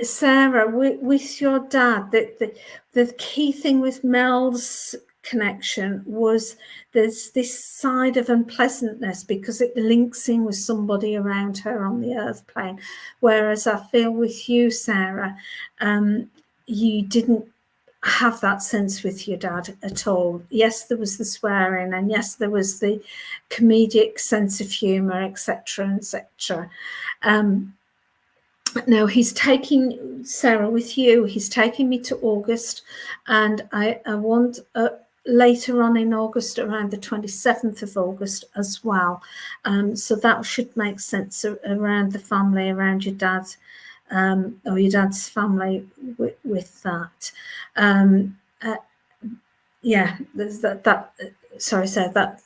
Sarah, with your dad, the key thing with Mel's connection was there's this side of unpleasantness because it links in with somebody around her on the earth plane, whereas I feel with you, Sarah, you didn't have that sense with your dad at all. Yes, there was the swearing, and yes, there was the comedic sense of humor, etc., etc. Now he's taking, Sarah, with you, he's taking me to August, and I want later on in August, around the 27th of August as well. So that should make sense around the family, around your dad, or your dad's family with that. Yeah, there's that. Sorry, Sarah,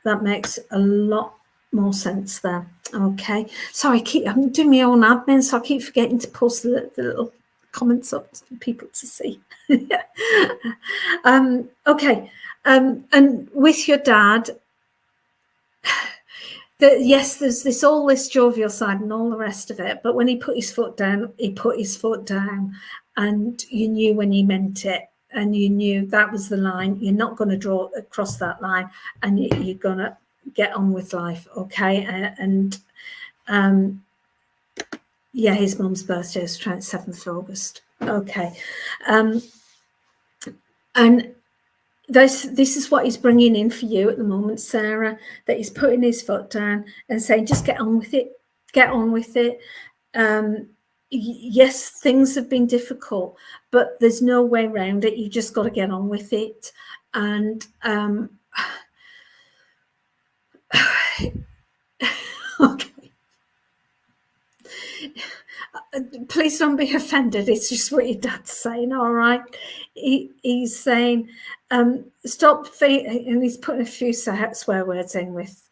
that makes a lot more sense there. Okay, sorry, I'm doing my own admin, so I keep forgetting to post the little comments up for people to see. Okay, and with your dad, yes, there's all this jovial side and all the rest of it, but when he put his foot down, and you knew when he meant it, and you knew that was the line. You're not going to draw across that line, and you're going to get on with life. Okay, yeah, his mum's birthday is 27th of August. Okay, and this is what he's bringing in for you at the moment, Sarah, that he's putting his foot down and saying, just get on with it. Get on with it. Yes, things have been difficult, but there's no way around it. You just got to get on with it. And okay. Please don't be offended. It's just what your dad's saying, all right? He's saying, stop feeling, and he's putting a few swear words in with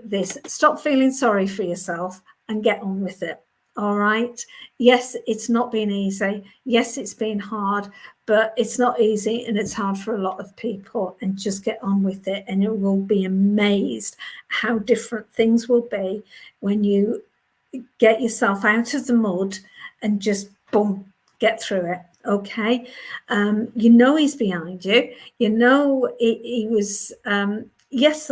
this. Stop feeling sorry for yourself and get on with it, All right. Yes, it's not been easy. Yes, it's been hard, but it's not easy and it's hard for a lot of people. And just get on with it, and you will be amazed how different things will be when you get yourself out of the mud and just boom, get through it. Okay. You know he's behind you. You know he was yes,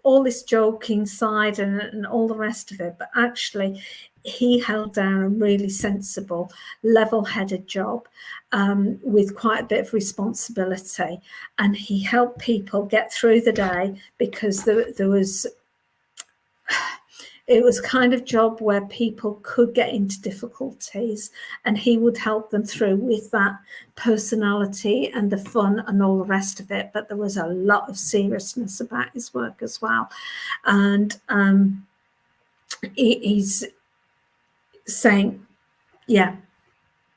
all this joking side and all the rest of it, but actually he held down a really sensible, level-headed job with quite a bit of responsibility, and he helped people get through the day, because there was, it was kind of job where people could get into difficulties, and he would help them through with that personality and the fun and all the rest of it. But there was a lot of seriousness about his work as well. And he's saying, yeah,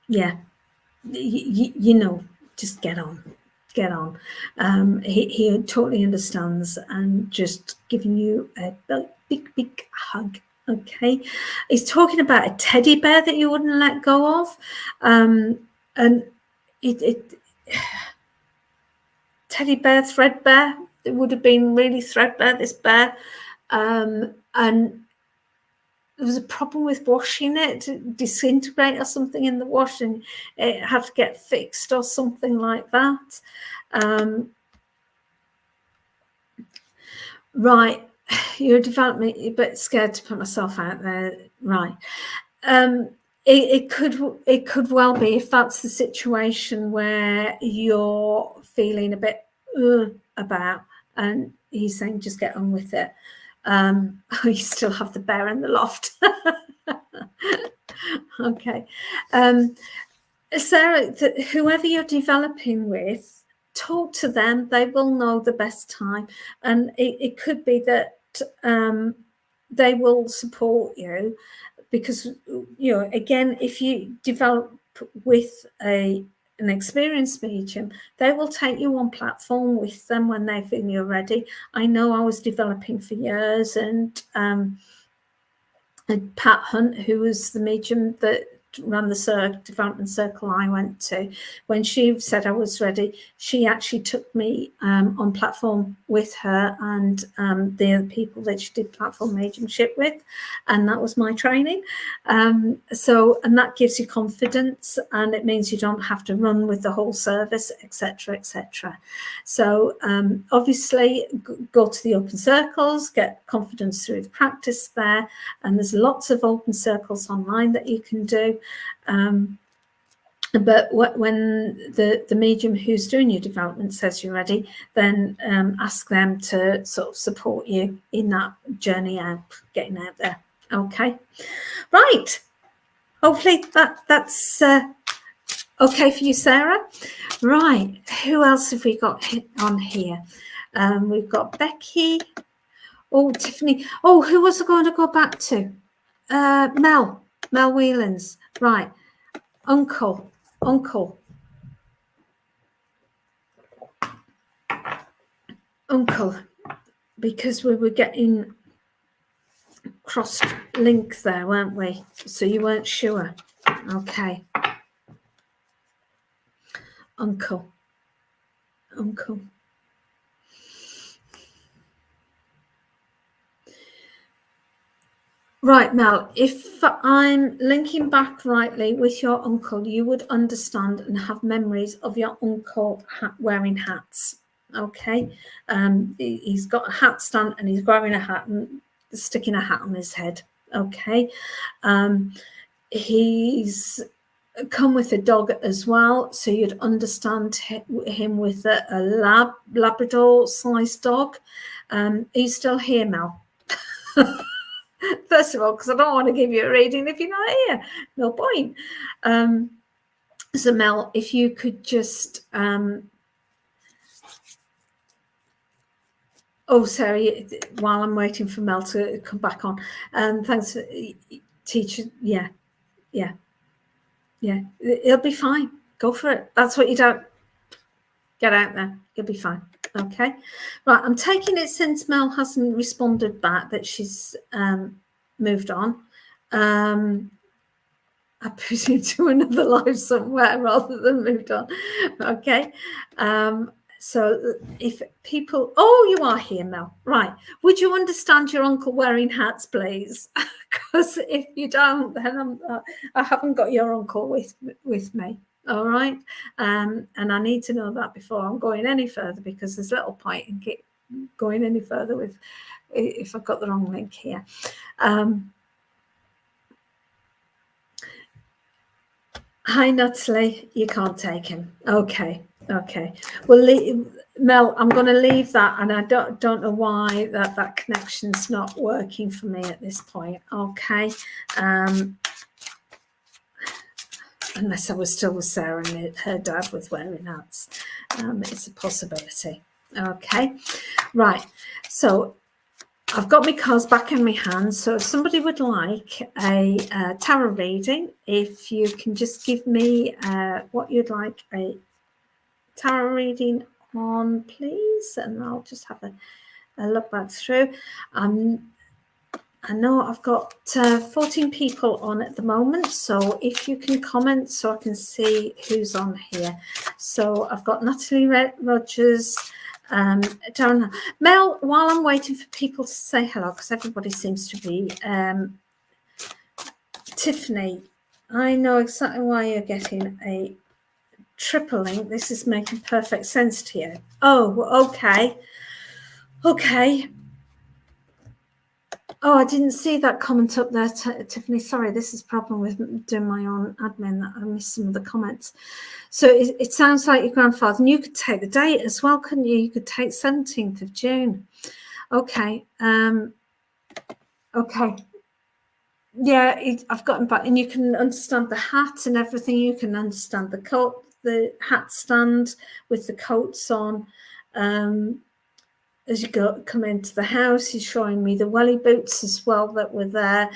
you know, just get on. He totally understands, and just giving you a big hug. Okay. He's talking about a teddy bear that you wouldn't let go of. And it teddy bear, threadbare. It would have been really threadbare, this bear. And there was a problem with washing it, to disintegrate or something in the wash, and it had to get fixed or something like that. Right, you're a development, a bit scared to put myself out there. Right. It could well be, if that's the situation where you're feeling a bit about, and he's saying just get on with it. You still have the bear in the loft. Okay. Sarah, whoever you're developing with, talk to them. They will know the best time, and it could be that they will support you, because, you know, again, if you develop with an experienced medium, they will take you on platform with them when they feel you're ready. I know I was developing for years, and Pat Hunt, who was the medium that ran the development circle I went to, when she said I was ready, she actually took me on platform with her and the other people that she did platform mediumship with, and that was my training. And that gives you confidence, and it means you don't have to run with the whole service, etc., etc. So obviously go to the open circles, get confidence through the practice there, and there's lots of open circles online that you can do. But when the medium who's doing your development says you're ready, then ask them to sort of support you in that journey out, getting out there. Okay, right. Hopefully that's okay for you, Sarah. Right, who else have we got on here? We've got Becky. Oh, Tiffany. Oh, who was I going to go back to? Mel Whelans. Right. Uncle, because we were getting cross link there, weren't we? So you weren't sure. Okay. Uncle. Right, Mel, if I'm linking back rightly with your uncle, you would understand and have memories of your uncle wearing hats. Okay. He's got a hat stand and he's wearing a hat and sticking a hat on his head. Okay. He's come with a dog as well, so you'd understand him with a Labrador sized dog. He's still here, Mel. First of all, because I don't want to give you a reading if you're not here. No point. So Mel, if you could just oh, sorry, while I'm waiting for Mel to come back on. Thanks, teacher. Yeah. It'll be fine. Go for it. That's what you don't get out there. You'll be fine. Okay. Right. I'm taking it, since Mel hasn't responded back, that she's moved on. I presume, to another life somewhere rather than moved on. Okay. So if people, oh, you are here, Mel. Right. Would you understand your uncle wearing hats, please? Because if you don't, then I haven't got your uncle with me. All right. And I need to know that before I'm going any further, because there's little point in going any further with if I've got the wrong link here. Hi, Natalie. You can't take him. Okay. Well, Mel, I'm going to leave that, and I don't know why that connection's not working for me at this point. Okay. Unless I was still with Sarah and her dad was wearing hats. It's a possibility. Okay. Right. So I've got my cards back in my hands. So if somebody would like a tarot reading, if you can just give me what you'd like a tarot reading on, please, and I'll just have a look back through. I know I've got 14 people on at the moment, so if you can comment so I can see who's on here. So I've got Natalie Rogers, Darren, Mel, while I'm waiting for people to say hello, because everybody seems to be, Tiffany, I know exactly why you're getting a triple link. This is making perfect sense to you. Oh, okay. Oh, I didn't see that comment up there, Tiffany. Sorry, this is a problem with doing my own admin, that I missed some of the comments. So it sounds like your grandfather, and you could take the date as well, couldn't you? You could take 17th of June. Okay. Okay. Yeah, I've gotten back, and you can understand the hat and everything. You can understand the coat, the hat stand with the coats on. As you come into the house, he's showing me the welly boots as well that were there,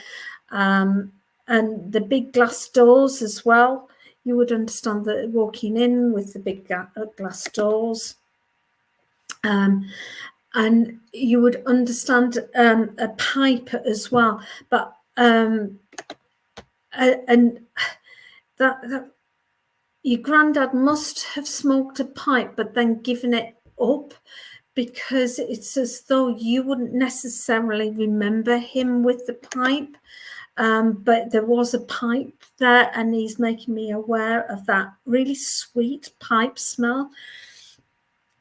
and the big glass doors as well. You would understand that walking in with the big glass doors, and you would understand a pipe as well. But and that your granddad must have smoked a pipe, but then given it up, because it's as though you wouldn't necessarily remember him with the pipe, but there was a pipe there, and he's making me aware of that really sweet pipe smell.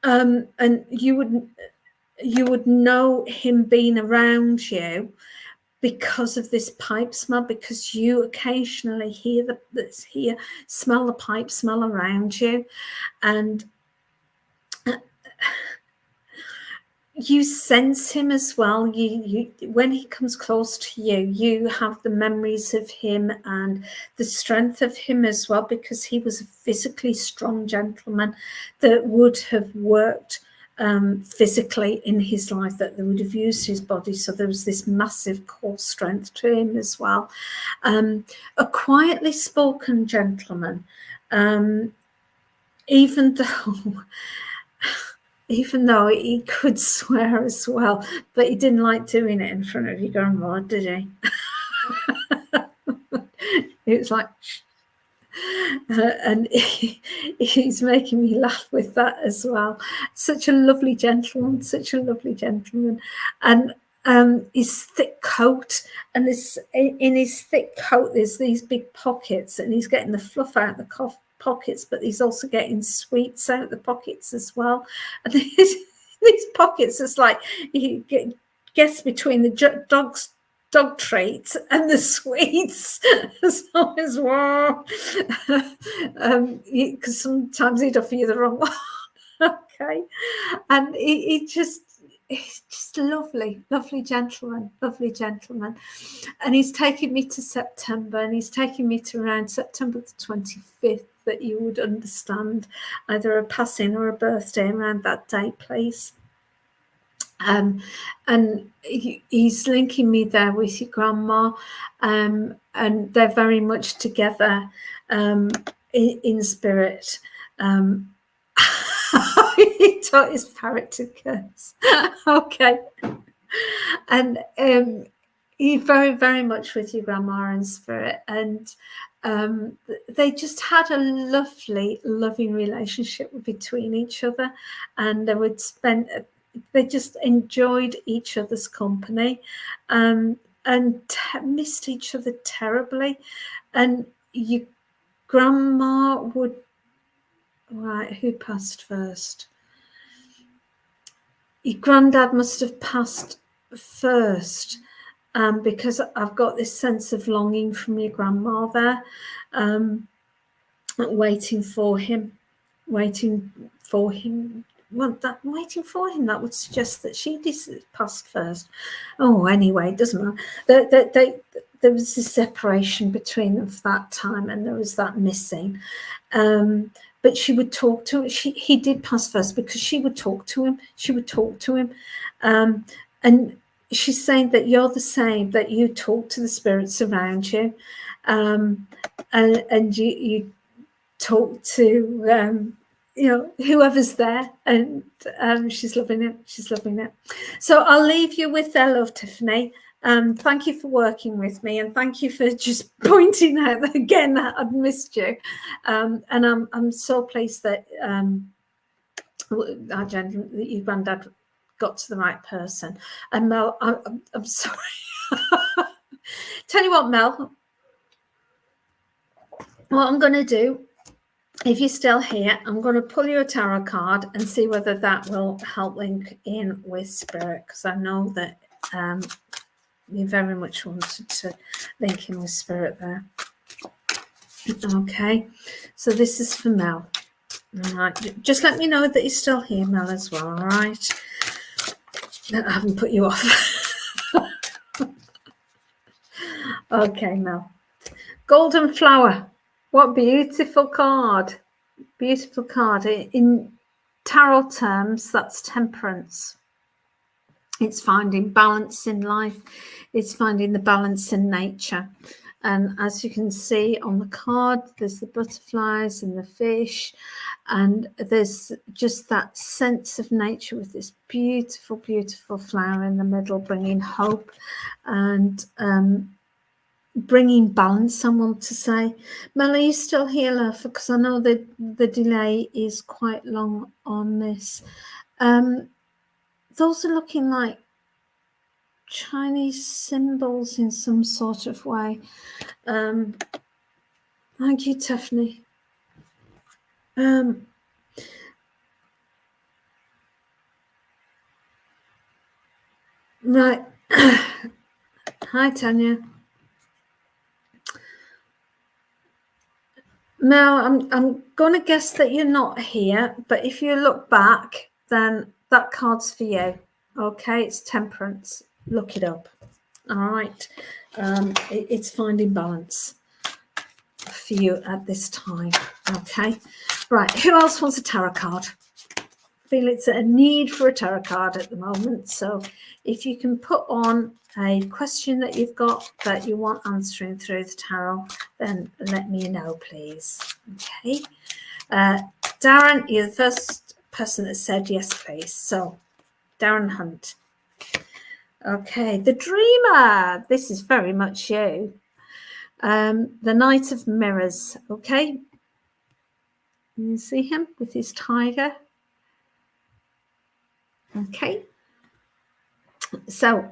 And you would know him being around you because of this pipe smell, because you occasionally smell the pipe smell around you, and you sense him as well. You when he comes close to you, you have the memories of him and the strength of him as well, because he was a physically strong gentleman that would have worked physically in his life, that they would have used his body. So there was this massive core strength to him as well. A quietly spoken gentleman, even though he could swear as well, but he didn't like doing it in front of your grandma, did he? It was like, and he's making me laugh with that as well. Such a lovely gentleman, and his thick coat, and in his thick coat there's these big pockets, and he's getting the fluff out of the pockets, but he's also getting sweets out of the pockets as well. And these pockets, it's like he gets between the dog treats and the sweets as well, because sometimes he'd offer you the wrong one. Okay. And he's just lovely gentleman, and he's taking me to September, and he's taking me to around September the 25th, that you would understand either a passing or a birthday around that date, please. And he's linking me there with your grandma, and they're very much together in spirit. He taught his parrot to curse. Okay. And he's very, very much with your grandma in spirit, and they just had a lovely, loving relationship between each other, and they just enjoyed each other's company, and missed each other terribly. And your grandma would, right, who passed first? Your granddad must have passed first, because I've got this sense of longing from your grandma there, waiting for him. Well, waiting for him, that would suggest that she passed first. Oh, anyway, it doesn't matter. There was a separation between them for that time, and there was that missing. But she would talk to him. He did pass first because she would talk to him. And she's saying that you're the same, that you talk to the spirits around you, and you talk to whoever's there, and she's loving it. So I'll leave you with their love, Tiffany. Thank you for working with me, and thank you for just pointing out that, again, that I've missed you, and I'm so pleased that that your granddad got to the right person. And Mel, I'm sorry. Tell you what, Mel, what I'm going to do, if you're still here, I'm going to pull you a tarot card and see whether that will help link in with spirit, because I know that you very much wanted to link in with spirit there. Okay, so this is for Mel. All right, just let me know that you're still here, Mel, as well. All right, I haven't put you off. Okay, Mel. Golden flower. What beautiful card. Beautiful card. In tarot terms, that's temperance. It's finding balance in life. It's finding the balance in nature. And as you can see on the card, there's the butterflies and the fish, and there's just that sense of nature with this beautiful, beautiful flower in the middle, bringing hope and bringing balance. I want to say, Mel, are you still here, love? Because I know the delay is quite long on this. Those are looking like Chinese symbols in some sort of way. Thank you, Tiffany. Right. Hi, Tanya. Mel, I'm going to guess that you're not here, but if you look back, then that card's for you. Okay, it's temperance. Look it up. All right. It's finding balance for you at this time. Okay. Right. Who else wants a tarot card? I feel it's a need for a tarot card at the moment. So if you can put on a question that you've got that you want answering through the tarot, then let me know, please. Okay. Darren, you're the first person that said yes, please. So Darren Hunt. Okay, the Dreamer. This is very much you. The Knight of Mirrors. Okay. You see him with his tiger. Okay. So,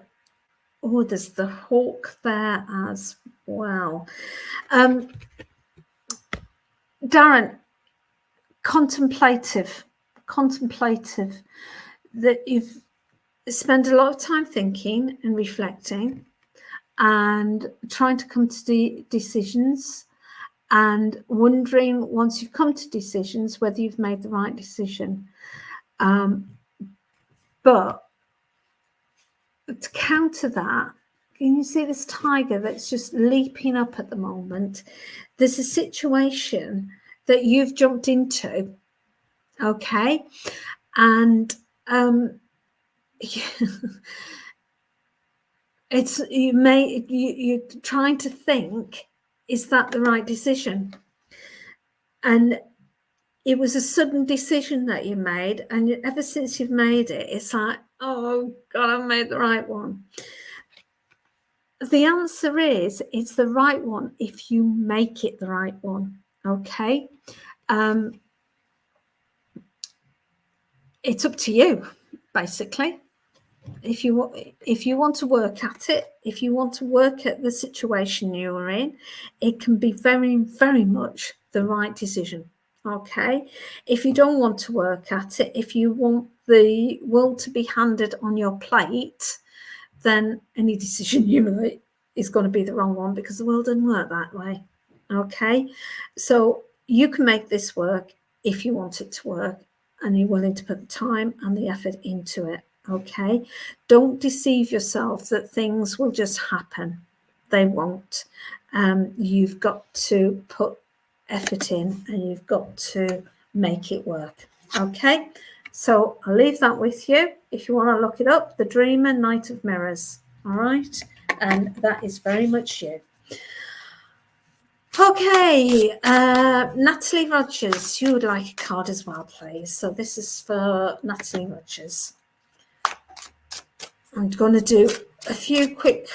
oh, there's the hawk there as well. Darren, contemplative, that you've spent a lot of time thinking and reflecting and trying to come to decisions, and wondering, once you've come to decisions, whether you've made the right decision. But to counter that, can you see this tiger that's just leaping up at the moment? There's a situation that you've jumped into, okay? And it's you're trying to think, is that the right decision? And it was a sudden decision that you made, and ever since you've made it, it's like, oh God, I've made the right one. the answer is it's the right one if you make it the right one. Okay. It's up to you, basically. If you want to work at it, if you want to work at the situation you're in, it can be very, very much the right decision. Okay. If you don't want to work at it, if you want the world to be handed on your plate, then any decision you make is going to be the wrong one, because the world doesn't work that way. Okay. So you can make this work if you want it to work and you're willing to put the time and the effort into it. Okay. Don't deceive yourself that things will just happen. They won't. You've got to put effort in and you've got to make it work. Okay. So I'll leave that with you. If you want to look it up, The Dreamer, Knight of Mirrors. All right. And that is very much you. Okay. Natalie Rogers, you would like a card as well, please. So this is for Natalie Rogers. I'm going to do a few quick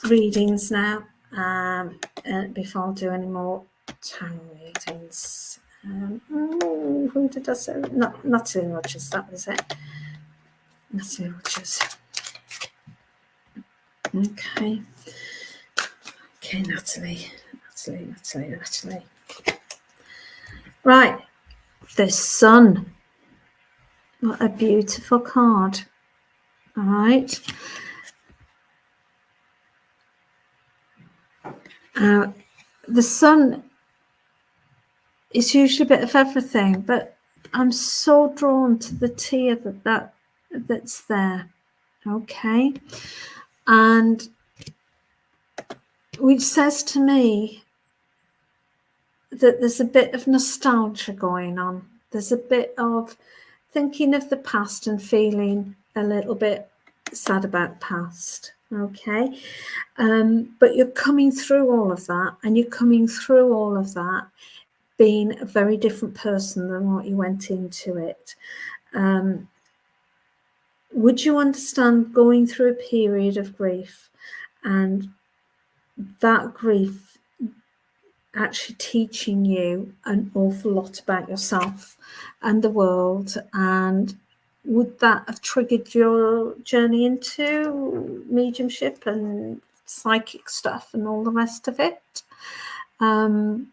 readings now before I do any more tarot readings. Who did I say? Natalie Rogers, that was it. Natalie Rogers. Okay. Okay, Natalie. Right. The Sun. What a beautiful card. All right. The Sun is usually a bit of everything, but I'm so drawn to the tear that's there. Okay. And which says to me that there's a bit of nostalgia going on. There's a bit of thinking of the past and feeling a little bit sad about the past. Okay. But you're coming through all of that, and you're coming through all of that being a very different person than what you went into it. Would you understand going through a period of grief, and that grief actually teaching you an awful lot about yourself and the world? And would that have triggered your journey into mediumship and psychic stuff and all the rest of it? And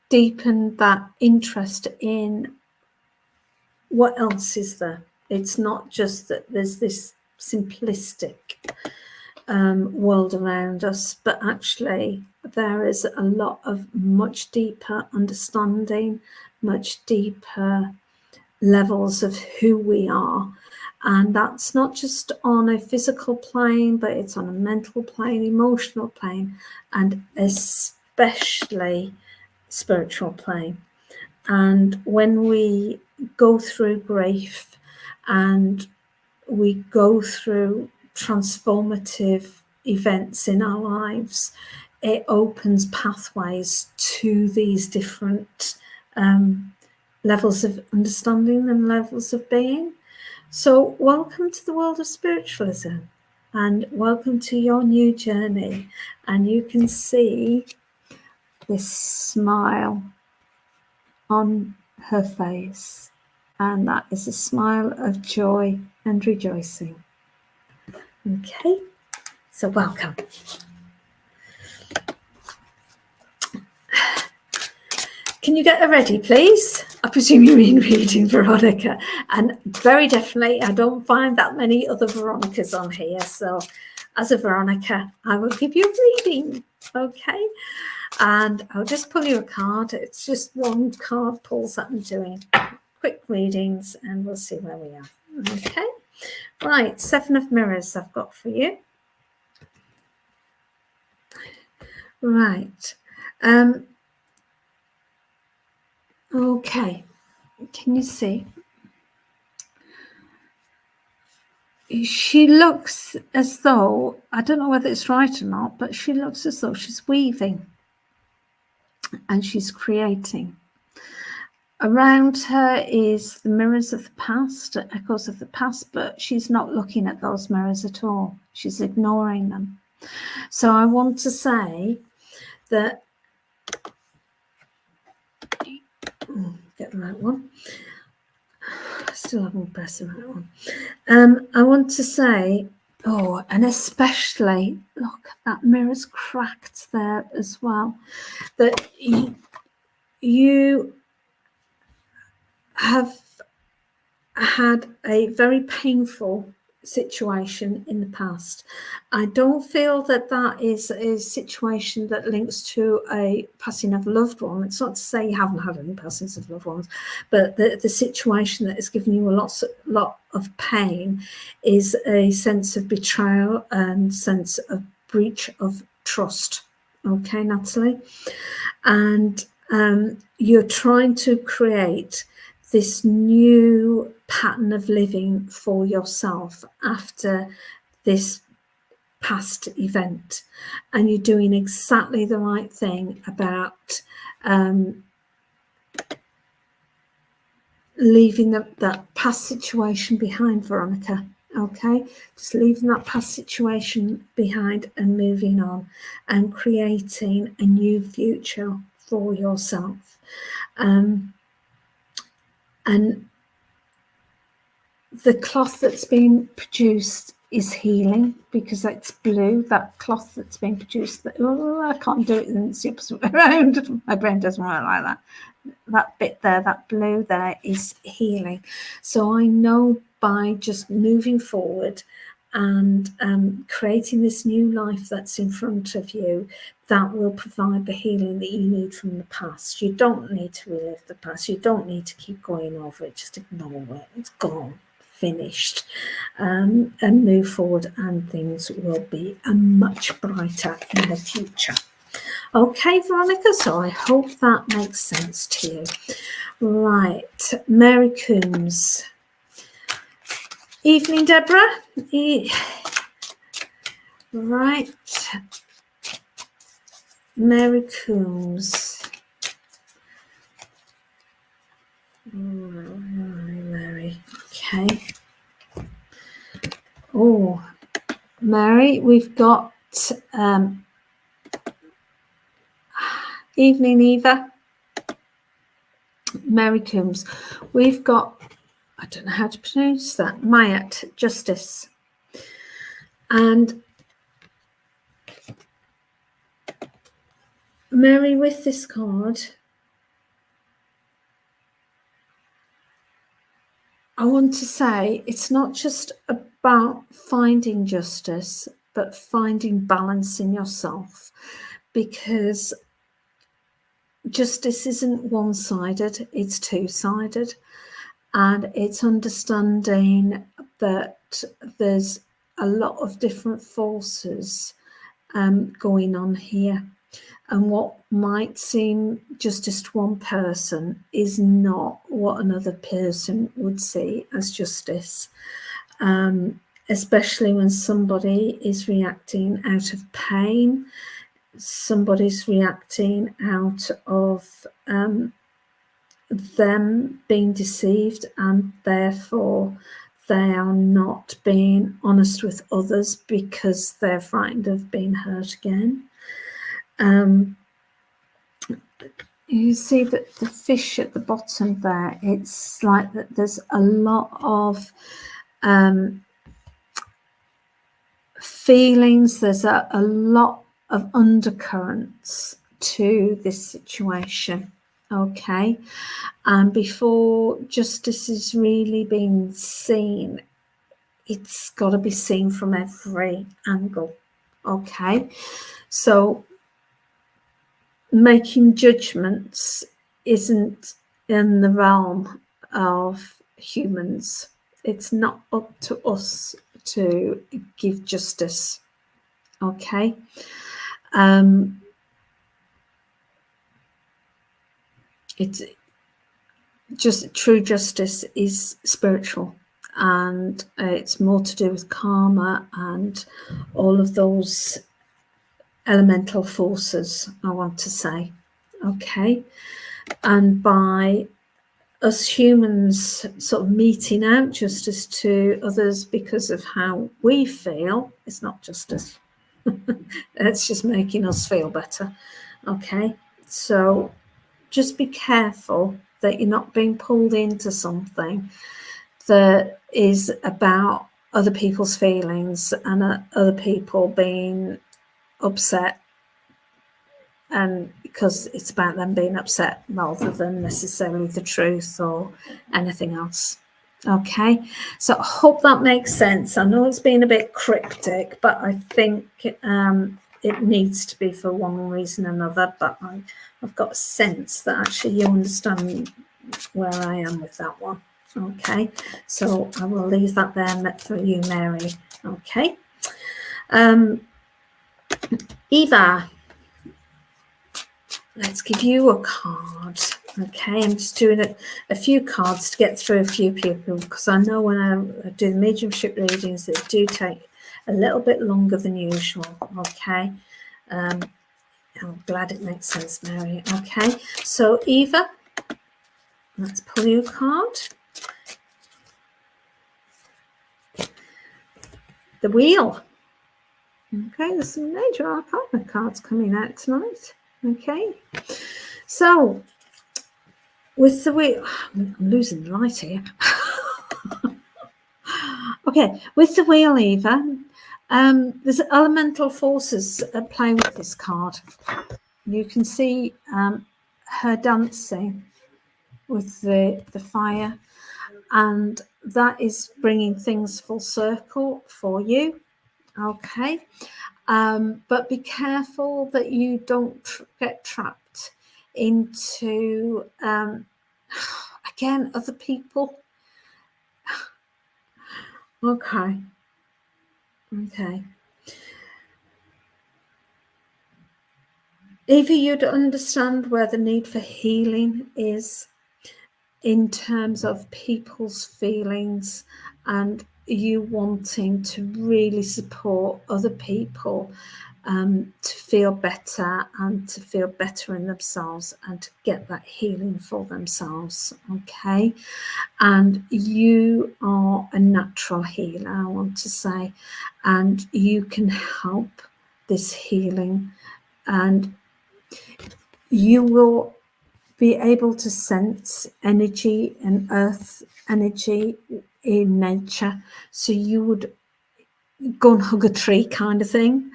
deepen that interest in what else is there. It's not just that there's this simplistic world around us, but actually there is a lot of much deeper understanding, much deeper levels of who we are. And that's not just on a physical plane, but it's on a mental plane, emotional plane, and especially spiritual plane. And when we go through grief and we go through transformative events in our lives, it opens pathways to these different levels of understanding and levels of being. So welcome to the world of spiritualism, and welcome to your new journey. And you can see this smile on her face, and that is a smile of joy and rejoicing. Okay, so welcome. Can you get her ready, please? I presume you're in reading, Veronica. And very definitely, I don't find that many other Veronicas on here. So as a Veronica, I will give you a reading. Okay. And I'll just pull you a card. It's just one card pulls that I'm doing. Quick readings, and we'll see where we are. Okay. Right. 7 of Mirrors I've got for you. Right. Okay, can you see? She looks as though, I don't know whether it's right or not, but she looks as though she's weaving and she's creating. Around her is the mirrors of the past, echoes of the past, but she's not looking at those mirrors at all. She's ignoring them. So I want to say that, get the right one. I still haven't pressed the right one. I want to say, oh, and especially, look, that mirror's cracked there as well, that you have had a very painful situation in the past. I don't feel that that is a situation that links to a passing of a loved one. It's not to say you haven't had any passings of loved ones, but the situation that has given you a lot of pain is a sense of betrayal and sense of breach of trust. Okay, Natalie? And you're trying to create this new pattern of living for yourself after this past event, and you're doing exactly the right thing about leaving that past situation behind, Veronica. Okay, just leaving that past situation behind and moving on and creating a new future for yourself. And the cloth that's been produced is healing because it's blue. That cloth that's been produced, I can't do it in the opposite way around. My brain doesn't work like that. That bit there, that blue there, is healing. So I know by just moving forward and creating this new life that's in front of you, that will provide the healing that you need from the past. You don't need to relive the past. You don't need to keep going over it. Just ignore it. It's gone, finished, and move forward, and things will be much brighter in the future. Okay, Veronica, so I hope that makes sense to you. Right, Mary Coombs. Evening, Deborah. Right, Mary Coombs. Mary, okay. Oh, Mary, we've got evening, Eva. Mary Coombs. We've got, I don't know how to pronounce that, Mayat, Justice. And Mary, with this card, I want to say it's not just about finding justice, but finding balance in yourself, because justice isn't one-sided, it's two-sided, and it's understanding that there's a lot of different forces going on here, and what might seem justice to one person is not what another person would see as justice, especially when somebody is reacting out of pain. Somebody's reacting out of them being deceived, and therefore they are not being honest with others because they're frightened of being hurt again. You see that the fish at the bottom there, it's like that there's a lot of feelings, there's a lot of undercurrents to this situation. Okay, and before justice is really being seen, it's got to be seen from every angle. Okay, so making judgments isn't in the realm of humans. It's not up to us to give justice. Okay, it's just true justice is spiritual, and it's more to do with karma and all of those elemental forces, I want to say. Okay, and by us humans sort of meting out justice to others because of how we feel. It's not justice. It's just making us feel better. Okay, so just be careful that you're not being pulled into something that is about other people's feelings and other people being upset, and because it's about them being upset rather than necessarily the truth or anything else. Okay, so I hope that makes sense. I know it's been a bit cryptic, but I think it needs to be for one reason or another, but I've got a sense that actually you understand where I am with that one. Okay, so I will leave that there for you, Mary. Okay, Eva, let's give you a card. Okay, I'm just doing a few cards to get through a few people, because I know when I do the mediumship readings, they do take a little bit longer than usual. Okay, I'm glad it makes sense, Mary. Okay, so Eva, let's pull you a card. The Wheel. Okay, there's some major arcana cards coming out tonight. Okay, so with the Wheel, I'm losing the light here. Okay, with the Wheel, Eva, there's elemental forces at play with this card. You can see her dancing with the fire, and that is bringing things full circle for you. Okay, but be careful that you don't get trapped into again other people. Okay. Eva, you'd understand where the need for healing is in terms of people's feelings and you wanting to really support other people to feel better and to feel better in themselves and to get that healing for themselves. Okay, and you are a natural healer, I want to say, and you can help this healing, and you will be able to sense energy and earth energy in nature. So you would go and hug a tree kind of thing,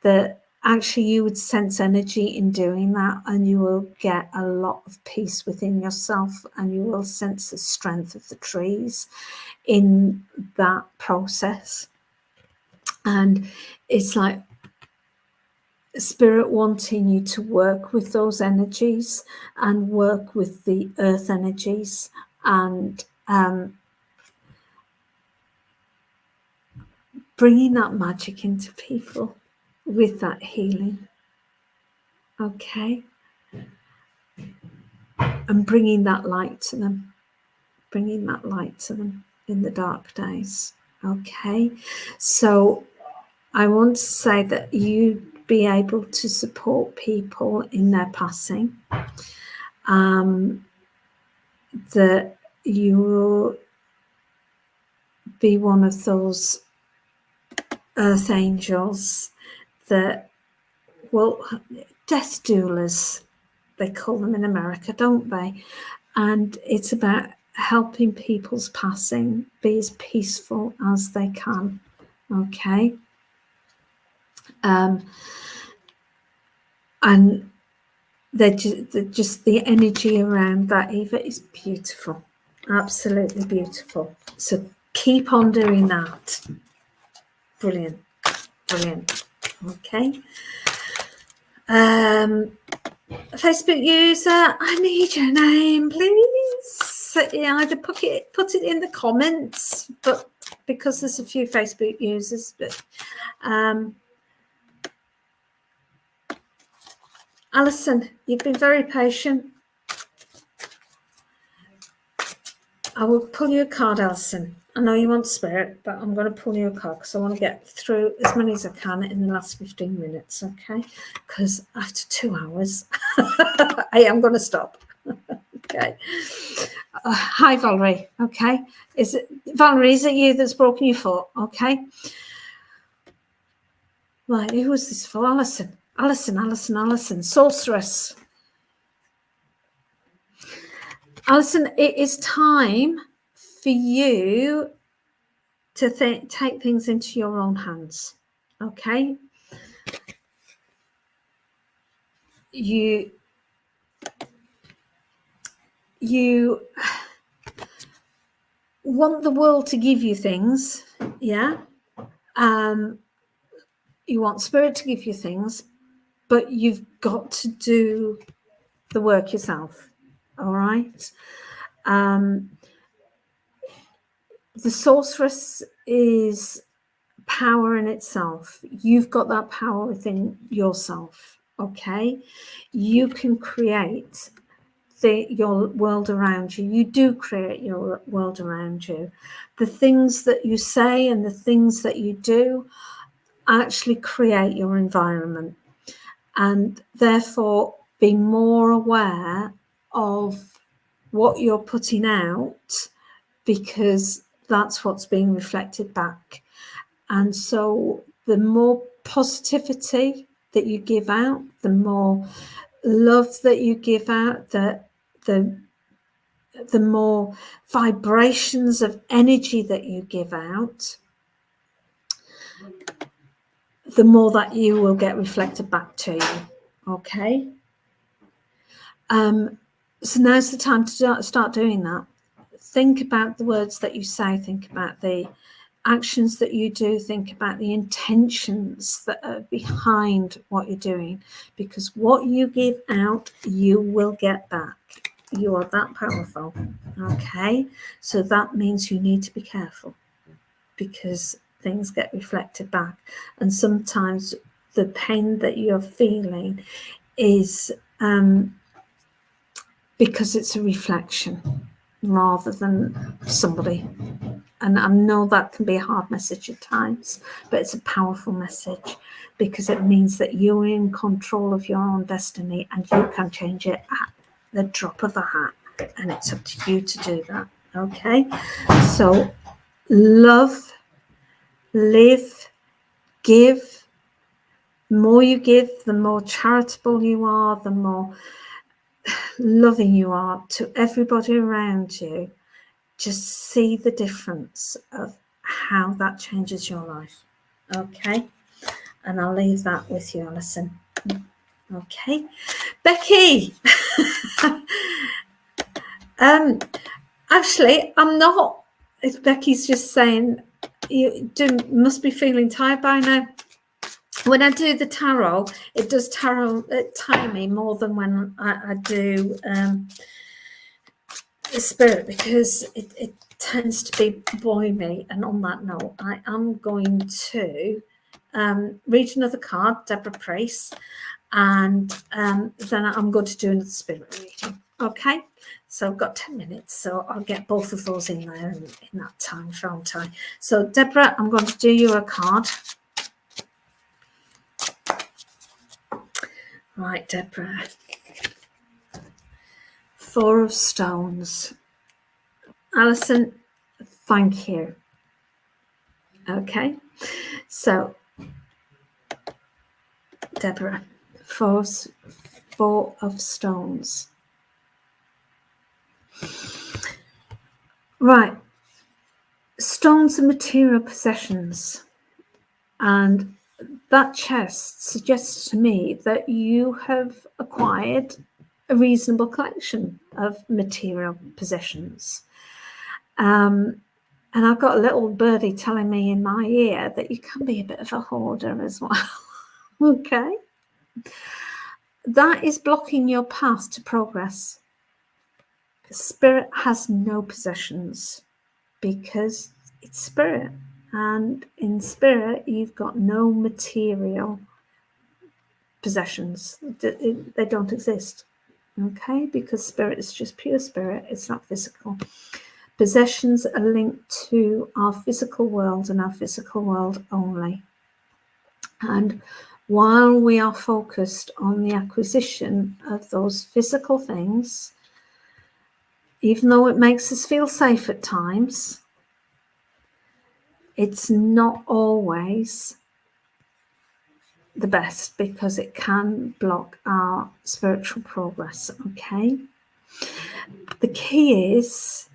that actually you would sense energy in doing that, and you will get a lot of peace within yourself, and you will sense the strength of the trees in that process. And it's like Spirit wanting you to work with those energies and work with the earth energies and bringing that magic into people with that healing. Okay, and bringing that light to them, in the dark days. Okay, so I want to say that you be able to support people in their passing, that you will be one of those earth angels that will, death doulas, they call them in America, don't they? And it's about helping people's passing be as peaceful as they can. Okay, and just the energy around that, Eva, is beautiful, absolutely beautiful. So keep on doing that. Brilliant. Okay. Facebook user, I need your name, please. Yeah, either put it in the comments, but because there's a few Facebook users, but Alison, you've been very patient. I will pull you a card, Alison. I know you want Spirit, but I'm going to pull you a card because I want to get through as many as I can in the last 15 minutes, okay? Because after 2 hours, I am going to stop. Okay. Hi, Valerie. Okay. Valerie, is it you that's broken your foot? Okay. Right, who was this for? Alison. Sorceress. Alison, it is time for you to take things into your own hands. Okay. You want the world to give you things, yeah. You want spirit to give you things, but you've got to do the work yourself. All right. The sorceress is power in itself. You've got that power within yourself. Okay. You can create your world around you. You do create your world around you. The things that you say and the things that you do actually create your environment, and therefore be more aware of what you're putting out, because that's what's being reflected back. And so the more positivity that you give out, the more love that you give out, the more vibrations of energy that you give out, the more that you will get reflected back to you. Okay. So now's the time to start doing that. Think about the words that you say. Think about the actions that you do. Think about the intentions that are behind what you're doing, because what you give out, you will get back. You are that powerful. Okay. So that means you need to be careful, because things get reflected back. And sometimes the pain that you're feeling is because it's a reflection rather than somebody. And I know that can be a hard message at times, but it's a powerful message, because it means that you're in control of your own destiny and you can change it at the drop of a hat. And it's up to you to do that. Okay. So love, live, give. The more you give, the more charitable you are, the more loving you are to everybody around you. Just see the difference of how that changes your life. Okay. And I'll leave that with you, Alison. Okay. Becky. Actually, I'm not. If Becky's just saying you must be feeling tired by now. When I do the tarot, it does tire me more than when I do the spirit, because it tends to be boring me. And on that note, I am going to read another card, Deborah Price, and then I'm going to do another spirit reading. Okay, so I've got 10 minutes, so I'll get both of those in there in that time, shan't I? So Deborah, I'm going to do you a card. Right, Deborah. 4 of Stones. Alison, thank you. Okay, so Deborah, 4 of Stones. Right, stones are material possessions, and that chest suggests to me that you have acquired a reasonable collection of material possessions. And I've got a little birdie telling me in my ear that you can be a bit of a hoarder as well. Okay. That is blocking your path to progress. Spirit has no possessions because it's spirit. And in spirit, you've got no material possessions. They don't exist. Okay, because spirit is just pure spirit. It's not physical. Possessions are linked to our physical world and our physical world only. And while we are focused on the acquisition of those physical things, even though it makes us feel safe at times, it's not always the best, because it can block our spiritual progress. Okay, the key is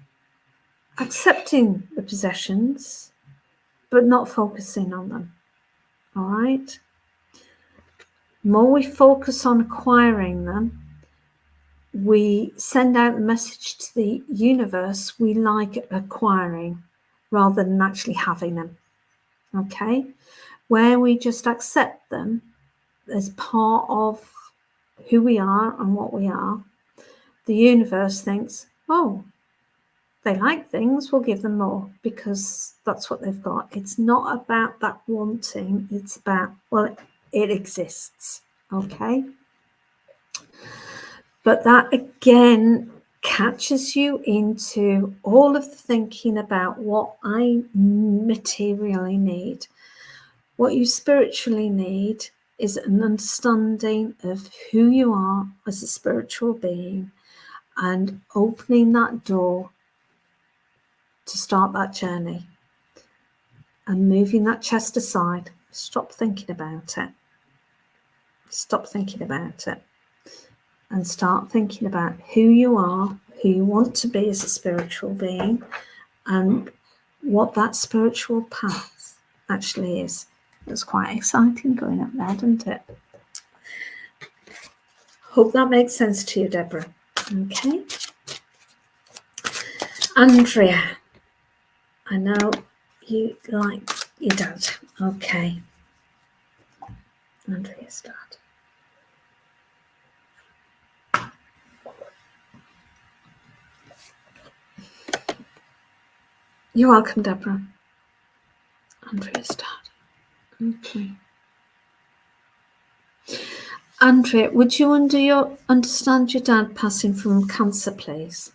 accepting the possessions but not focusing on them. All right, the more we focus on acquiring them, we send out the message to the universe we like acquiring rather than actually having them. Okay, where we just accept them as part of who we are and what we are, the universe thinks, oh, they like things, we'll give them more, because that's what they've got. It's not about that wanting, it's about, well, it exists. Okay, but that again catches you into all of the thinking about what I materially need. What you spiritually need is an understanding of who you are as a spiritual being, and opening that door to start that journey and moving that chest aside. Stop thinking about it. Stop thinking about it and start thinking about who you are, who you want to be as a spiritual being, and what that spiritual path actually is. It's quite exciting going up there, doesn't it? Hope that makes sense to you, Deborah. Okay. Andrea, I know you like your dad. Okay. Andrea's dad. You're welcome, Deborah. Andrea's dad. Okay. Andrea, would you understand your dad passing from cancer, please?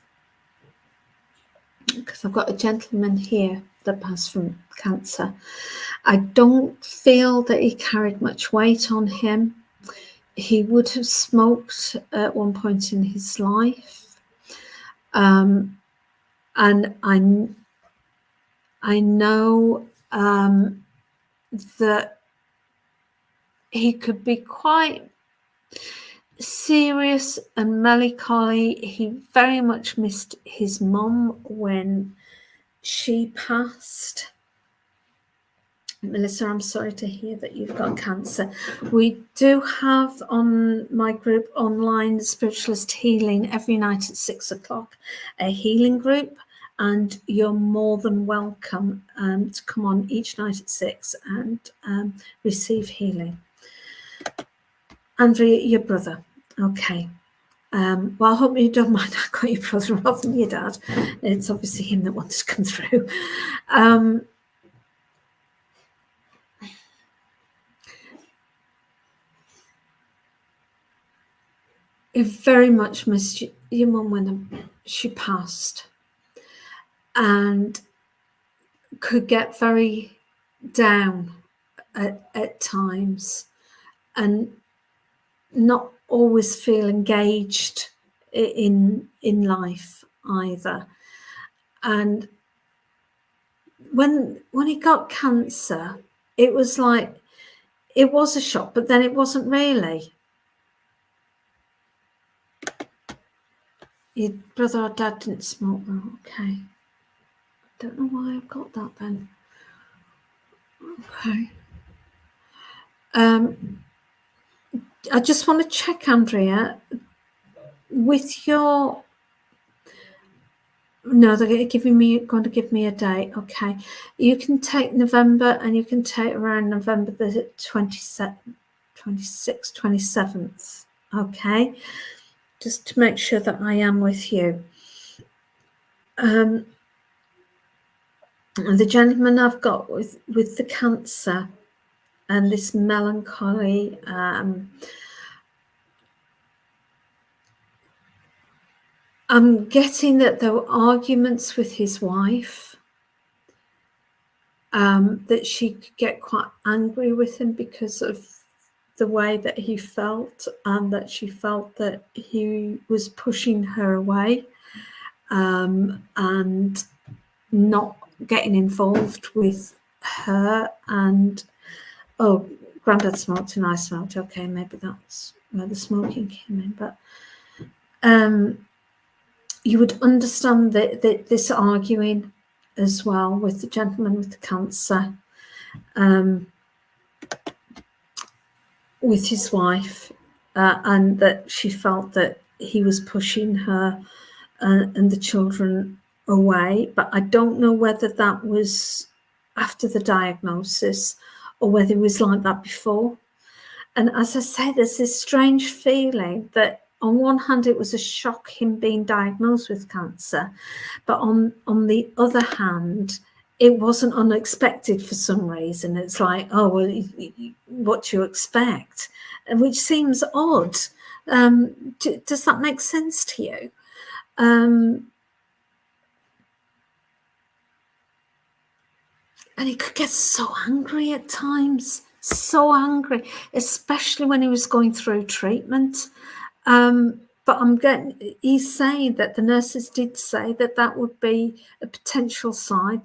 Because I've got a gentleman here that passed from cancer. I don't feel that he carried much weight on him. He would have smoked at one point in his life. And I know that he could be quite serious and melancholy. He very much missed his mum when she passed. Melissa, I'm sorry to hear that you've got cancer. We do have on my group online, Spiritualist Healing, every night at 6 o'clock, a healing group, and you're more than welcome to come on each night at 6 and receive healing. Andrea, your brother. Okay. Well, I hope you don't mind I got your brother rather than your dad. It's obviously him that wants to come through. I very much missed your mum when she passed, and could get very down at times and not always feel engaged in life either. And when he got cancer, it was like, it was a shock, but then it wasn't really. Your brother or dad didn't smoke. Oh, okay. Don't know why I've got that then. Okay. I just want to check, Andrea, with your... No, they're going to give me a date. Okay. You can take November, and you can take around November the 26th, 27th. Okay. Just to make sure that I am with you. The gentleman I've got with the cancer and this melancholy, I'm getting that there were arguments with his wife, that she could get quite angry with him because of the way that he felt, and that she felt that he was pushing her away. and not getting involved with her. And Grandad smoked and I smoked. Okay, maybe that's where the smoking came in. But you would understand this arguing as well with the gentleman with the cancer, with his wife, and that she felt that he was pushing her and the children away. But I don't know whether that was after the diagnosis or whether it was like that before. And as I say, there's this strange feeling that on one hand, it was a shock him being diagnosed with cancer, but on the other hand, it wasn't unexpected for some reason. It's like, oh, well, what do you expect? And which seems odd. Does that make sense to you? And he could get so angry at times, so angry, especially when he was going through treatment. But he's saying that the nurses did say that that would be a potential side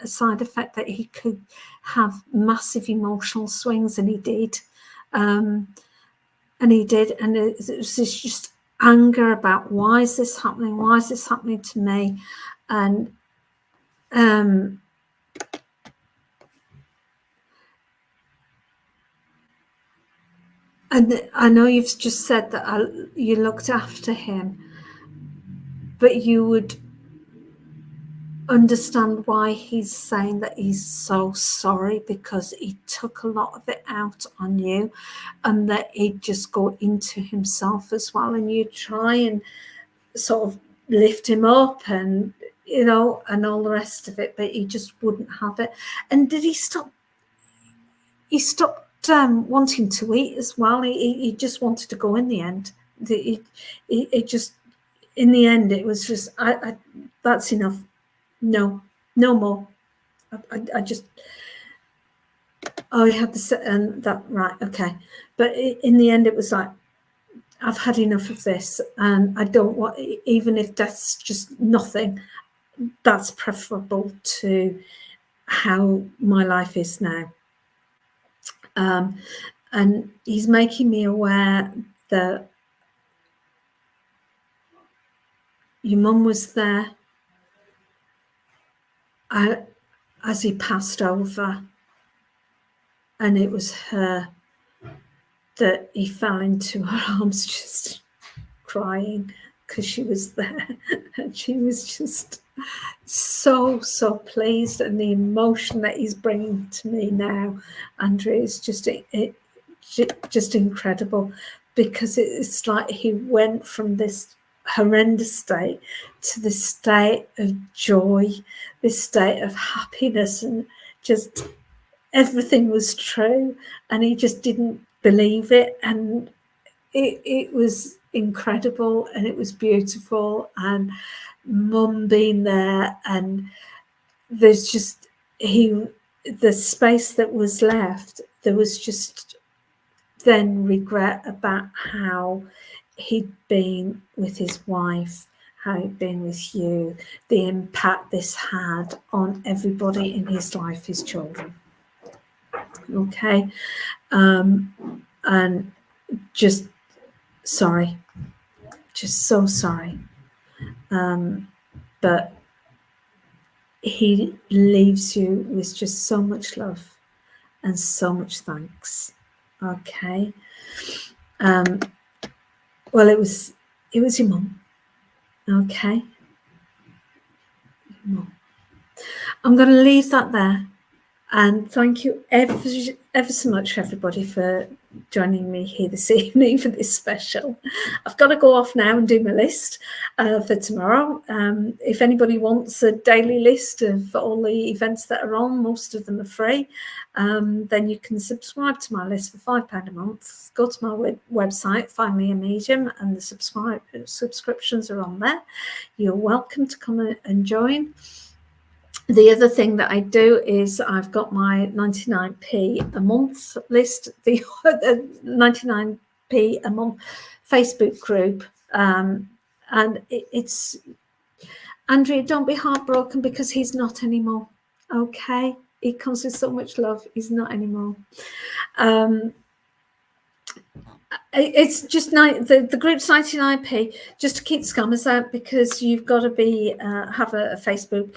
effect, that he could have massive emotional swings, and he did. And it was this just anger about, why is this happening? Why is this happening to me? And I know you've just said that you looked after him, but you would understand why he's saying that he's so sorry, because he took a lot of it out on you, and that he'd just go into himself as well, and you try and sort of lift him up and, and all the rest of it, but he just wouldn't have it. And did he stop? He stopped wanting to eat as well. He just wanted to go in the end. It just, in the end, it was just, I that's enough. No more. I just, I had the and that, right, okay. But in the end, it was like, I've had enough of this, and I don't want, even if that's just nothing, that's preferable to how my life is now. And he's making me aware that your mum was there as he passed over, and it was her that he fell into her arms, just crying because she was there, and she was just so pleased. And the emotion that he's bringing to me now, Andrea, is just just incredible, because it's like he went from this horrendous state to this state of joy, this state of happiness, and just everything was true, and he just didn't believe it. And it was incredible, and it was beautiful, and mum being there, and there's just the space that was left, there was just then regret about how he'd been with his wife, how he'd been with you, the impact this had on everybody in his life, his children. Okay. And just sorry, just so sorry. But he leaves you with just so much love and so much thanks. Okay. Well, it was your mum. Okay. Mum. I'm going to leave that there. And thank you ever so much, everybody, for joining me here this evening for this special. I've got to go off now and do my list for tomorrow. If anybody wants a daily list of all the events that are on, most of them are free, then you can subscribe to my list for £5 a month. Go to my website, FindMeAMedium, and the subscriptions are on there. You're welcome to come and join. The other thing that I do is I've got my 99p a month list, the 99p a month Facebook group, and it's Andrea, don't be heartbroken because he's not anymore. Okay, he comes with so much love. He's not anymore. It's just the group's 99p just to keep scammers out, because you've got to be have a Facebook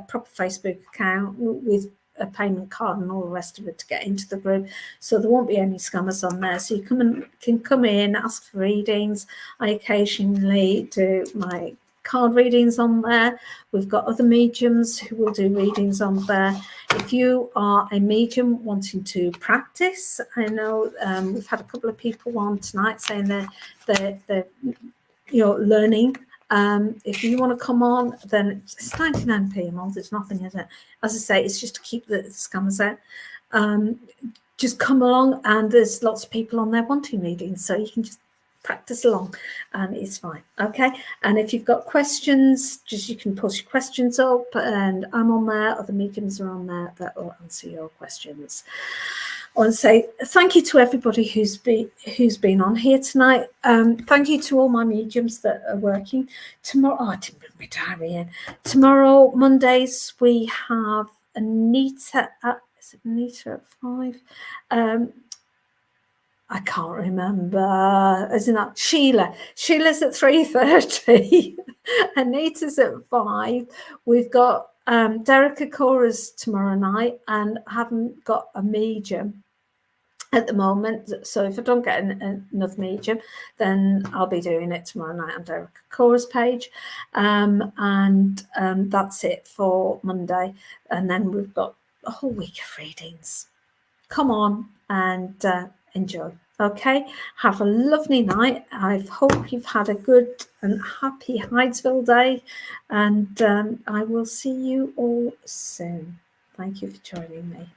proper Facebook account with a payment card and all the rest of it to get into the group. So there won't be any scammers on there. So you can come in, ask for readings. I occasionally do my card readings on there. We've got other mediums who will do readings on there. If you are a medium wanting to practice, I know we've had a couple of people on tonight saying they're learning. If you want to come on, then it's 99p a month. There's nothing in it. As I say, it's just to keep the scammers out. Just come along, and there's lots of people on there wanting readings, so you can just practice along and it's fine. Okay, and if you've got questions, you can post your questions up, and I'm on there, other mediums are on there that will answer your questions. I want to say thank you to everybody who's been on here tonight. Thank you to all my mediums that are working tomorrow. I didn't bring my diary in. Tomorrow, Mondays, we have Anita at 5? I can't remember. Isn't that Sheila? Sheila's at 3:30. Anita's at 5. We've got Derek Akora's tomorrow night, and I haven't got a medium at the moment. So if I don't get another medium, then I'll be doing it tomorrow night on Derek Akora's page. That's it for Monday. And then we've got a whole week of readings. Come on and enjoy. Okay, have a lovely night. I hope you've had a good and happy Hydesville day, and I will see you all soon. Thank you for joining me.